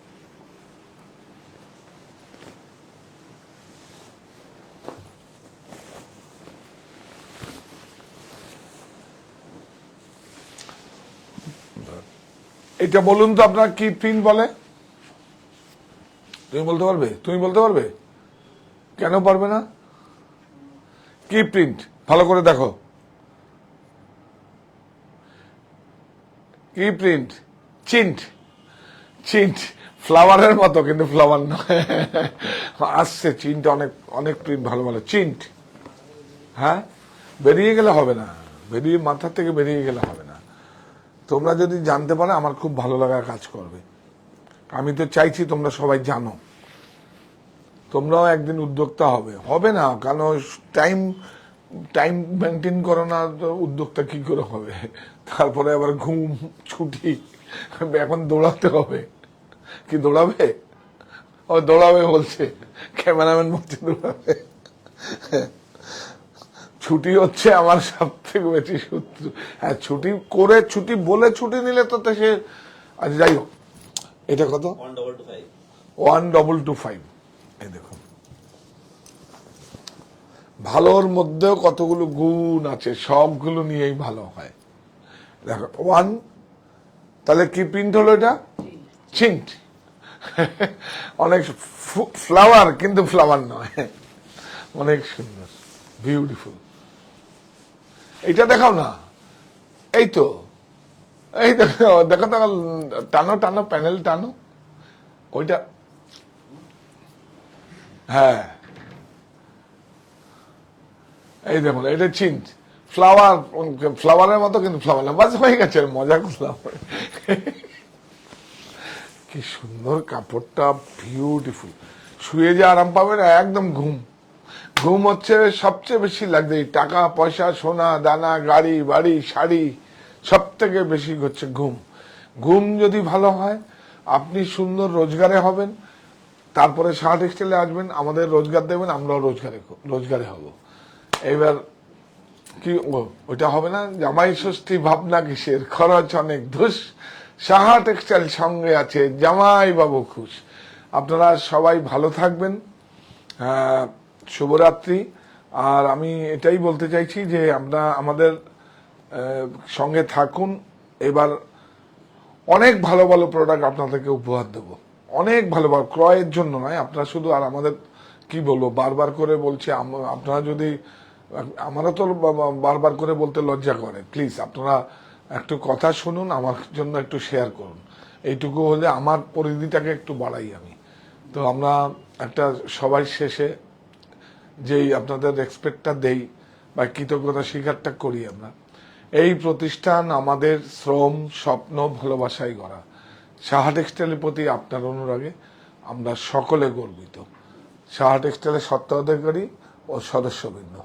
এটা বলুন তো আপনার কি প্রিন্ট বলে? তুমি বলতে পারবে? তুমি বলতে পারবে? কেন পারবে না? কি প্রিন্ট ভালো করে দেখো, কি প্রিন্ট? চিন্ট, চিন্ট ফ্লাওয়ারের মতো, কিন্তু ফ্লাওয়ার নয়। আসছে চিন্ট, অনেক অনেক প্রিন্ট ভালো ভালো চিন্ট। হ্যাঁ, বেরিয়ে গেলে হবে না, বেরিয়ে মাথা থেকে বেরিয়ে গেলে হবে না। তোমরা যদি জানতে পারো আমার খুব ভালো লাগার কাজ করবে। আমি তো চাইছি তোমরা সবাই জানো, তোমরাও একদিন উদ্যোক্তা হবে। হবে না কারণ টাইম টাইম মেনটেন করো না তো উদ্যোক্তা কি করে হবে? তারপরে আবার ঘুম, ছুটি, এখন দৌড়াতে হবে। কি দৌড়াবে? ও দৌড়াবে বলছে, ক্যামেরাম্যান বলছে দৌড়াবে। ছুটি হচ্ছে আমার সব থেকে বেশি শত্রু। হ্যাঁ, ছুটি করে ছুটি বলে ছুটি নিলে তো সে, আচ্ছা যাই হোক। এটা কত? 1225 1225। এই দেখুন ভালোর মধ্যেও কতগুলো গুণ আছে, সবগুলো নিয়েই ভালো হয়। দেখো ওয়ান, তাহলে কি প্রিন্ট হলো এটা? চিন্ট। অনেক ফ্লাওয়ার, কিন্তু ফ্লাওয়ার নয়, অনেক সুন্দর, বিউটিফুল। এইটা দেখাও না, এই তো, এই দেখো দেখো দেখো, টানো টানো, প্যানেল টানো ওইটা। হ্যাঁ এই দেখুন, এটা চিন্ট, ফ্লাওয়ার, ফ্লাওয়ারের মতো কিন্তু ফ্লাওয়ার না। বাস হয়ে গেছে, মজা করলাম। কি সুন্দর কাপড়টা, বিউটিফুল। শুয়ে যে আরাম পাবে না, একদম ঘুম। ঘুম হচ্ছে সবচেয়ে বেশি লাগবে। টাকা পয়সা, সোনা দানা, গাড়ি বাড়ি শাড়ি, সব থেকে বেশি হচ্ছে ঘুম। ঘুম যদি ভালো হয় আপনি সুন্দর রোজগারে হবেন, তারপরে শার্ট টেক্সটাইলে আসবেন, আমাদের রোজগার দেবেন, আমরাও রোজগারে হব। এবার কি ওইটা হবে না? জামাই ষষ্ঠী ভাবনা কিসের, খরচ অনেক ধুস, সাহা টেক্সটাইল সঙ্গে আছে, জামাই বাবু খুশ। আপনারা সবাই ভালো থাকবেন, শুভরাত্রি। আর আমি এটাই বলতে চাইছি যে আমরা আমাদের সঙ্গে থাকুন। এবার অনেক ভালো ভালো প্রোডাক্ট আপনাদেরকে উপহার দেব, অনেক ভালো ভালো, ক্রয়ের জন্য নয়। আপনারা শুধু, আর আমাদের কি বলবো, বারবার করে বলছি, আপনারা যদি, আমারও তো বারবার করে বলতে লজ্জা করে, প্লিজ আপনারা একটু কথা শুনুন, আমার জন্য একটু শেয়ার করুন। এইটুকু হলে আমার পরিধিটাকে একটু বাড়াই আমি। তো আমরা একটা সবাই শেষে যেই আপনাদের রেসপেক্টটা দেই বা কৃতজ্ঞতা স্বীকারটা করি, আমরা এই প্রতিষ্ঠান আমাদের শ্রম, স্বপ্ন, ভালোবাসায় গড়া। সাহা টেক্সটাইলের প্রতি আপনার অনুরাগে আমরা সকলে গর্বিত। সাহা টেক্সটাইলের স্বত্বাধিকারী ও সদস্যবৃন্দ।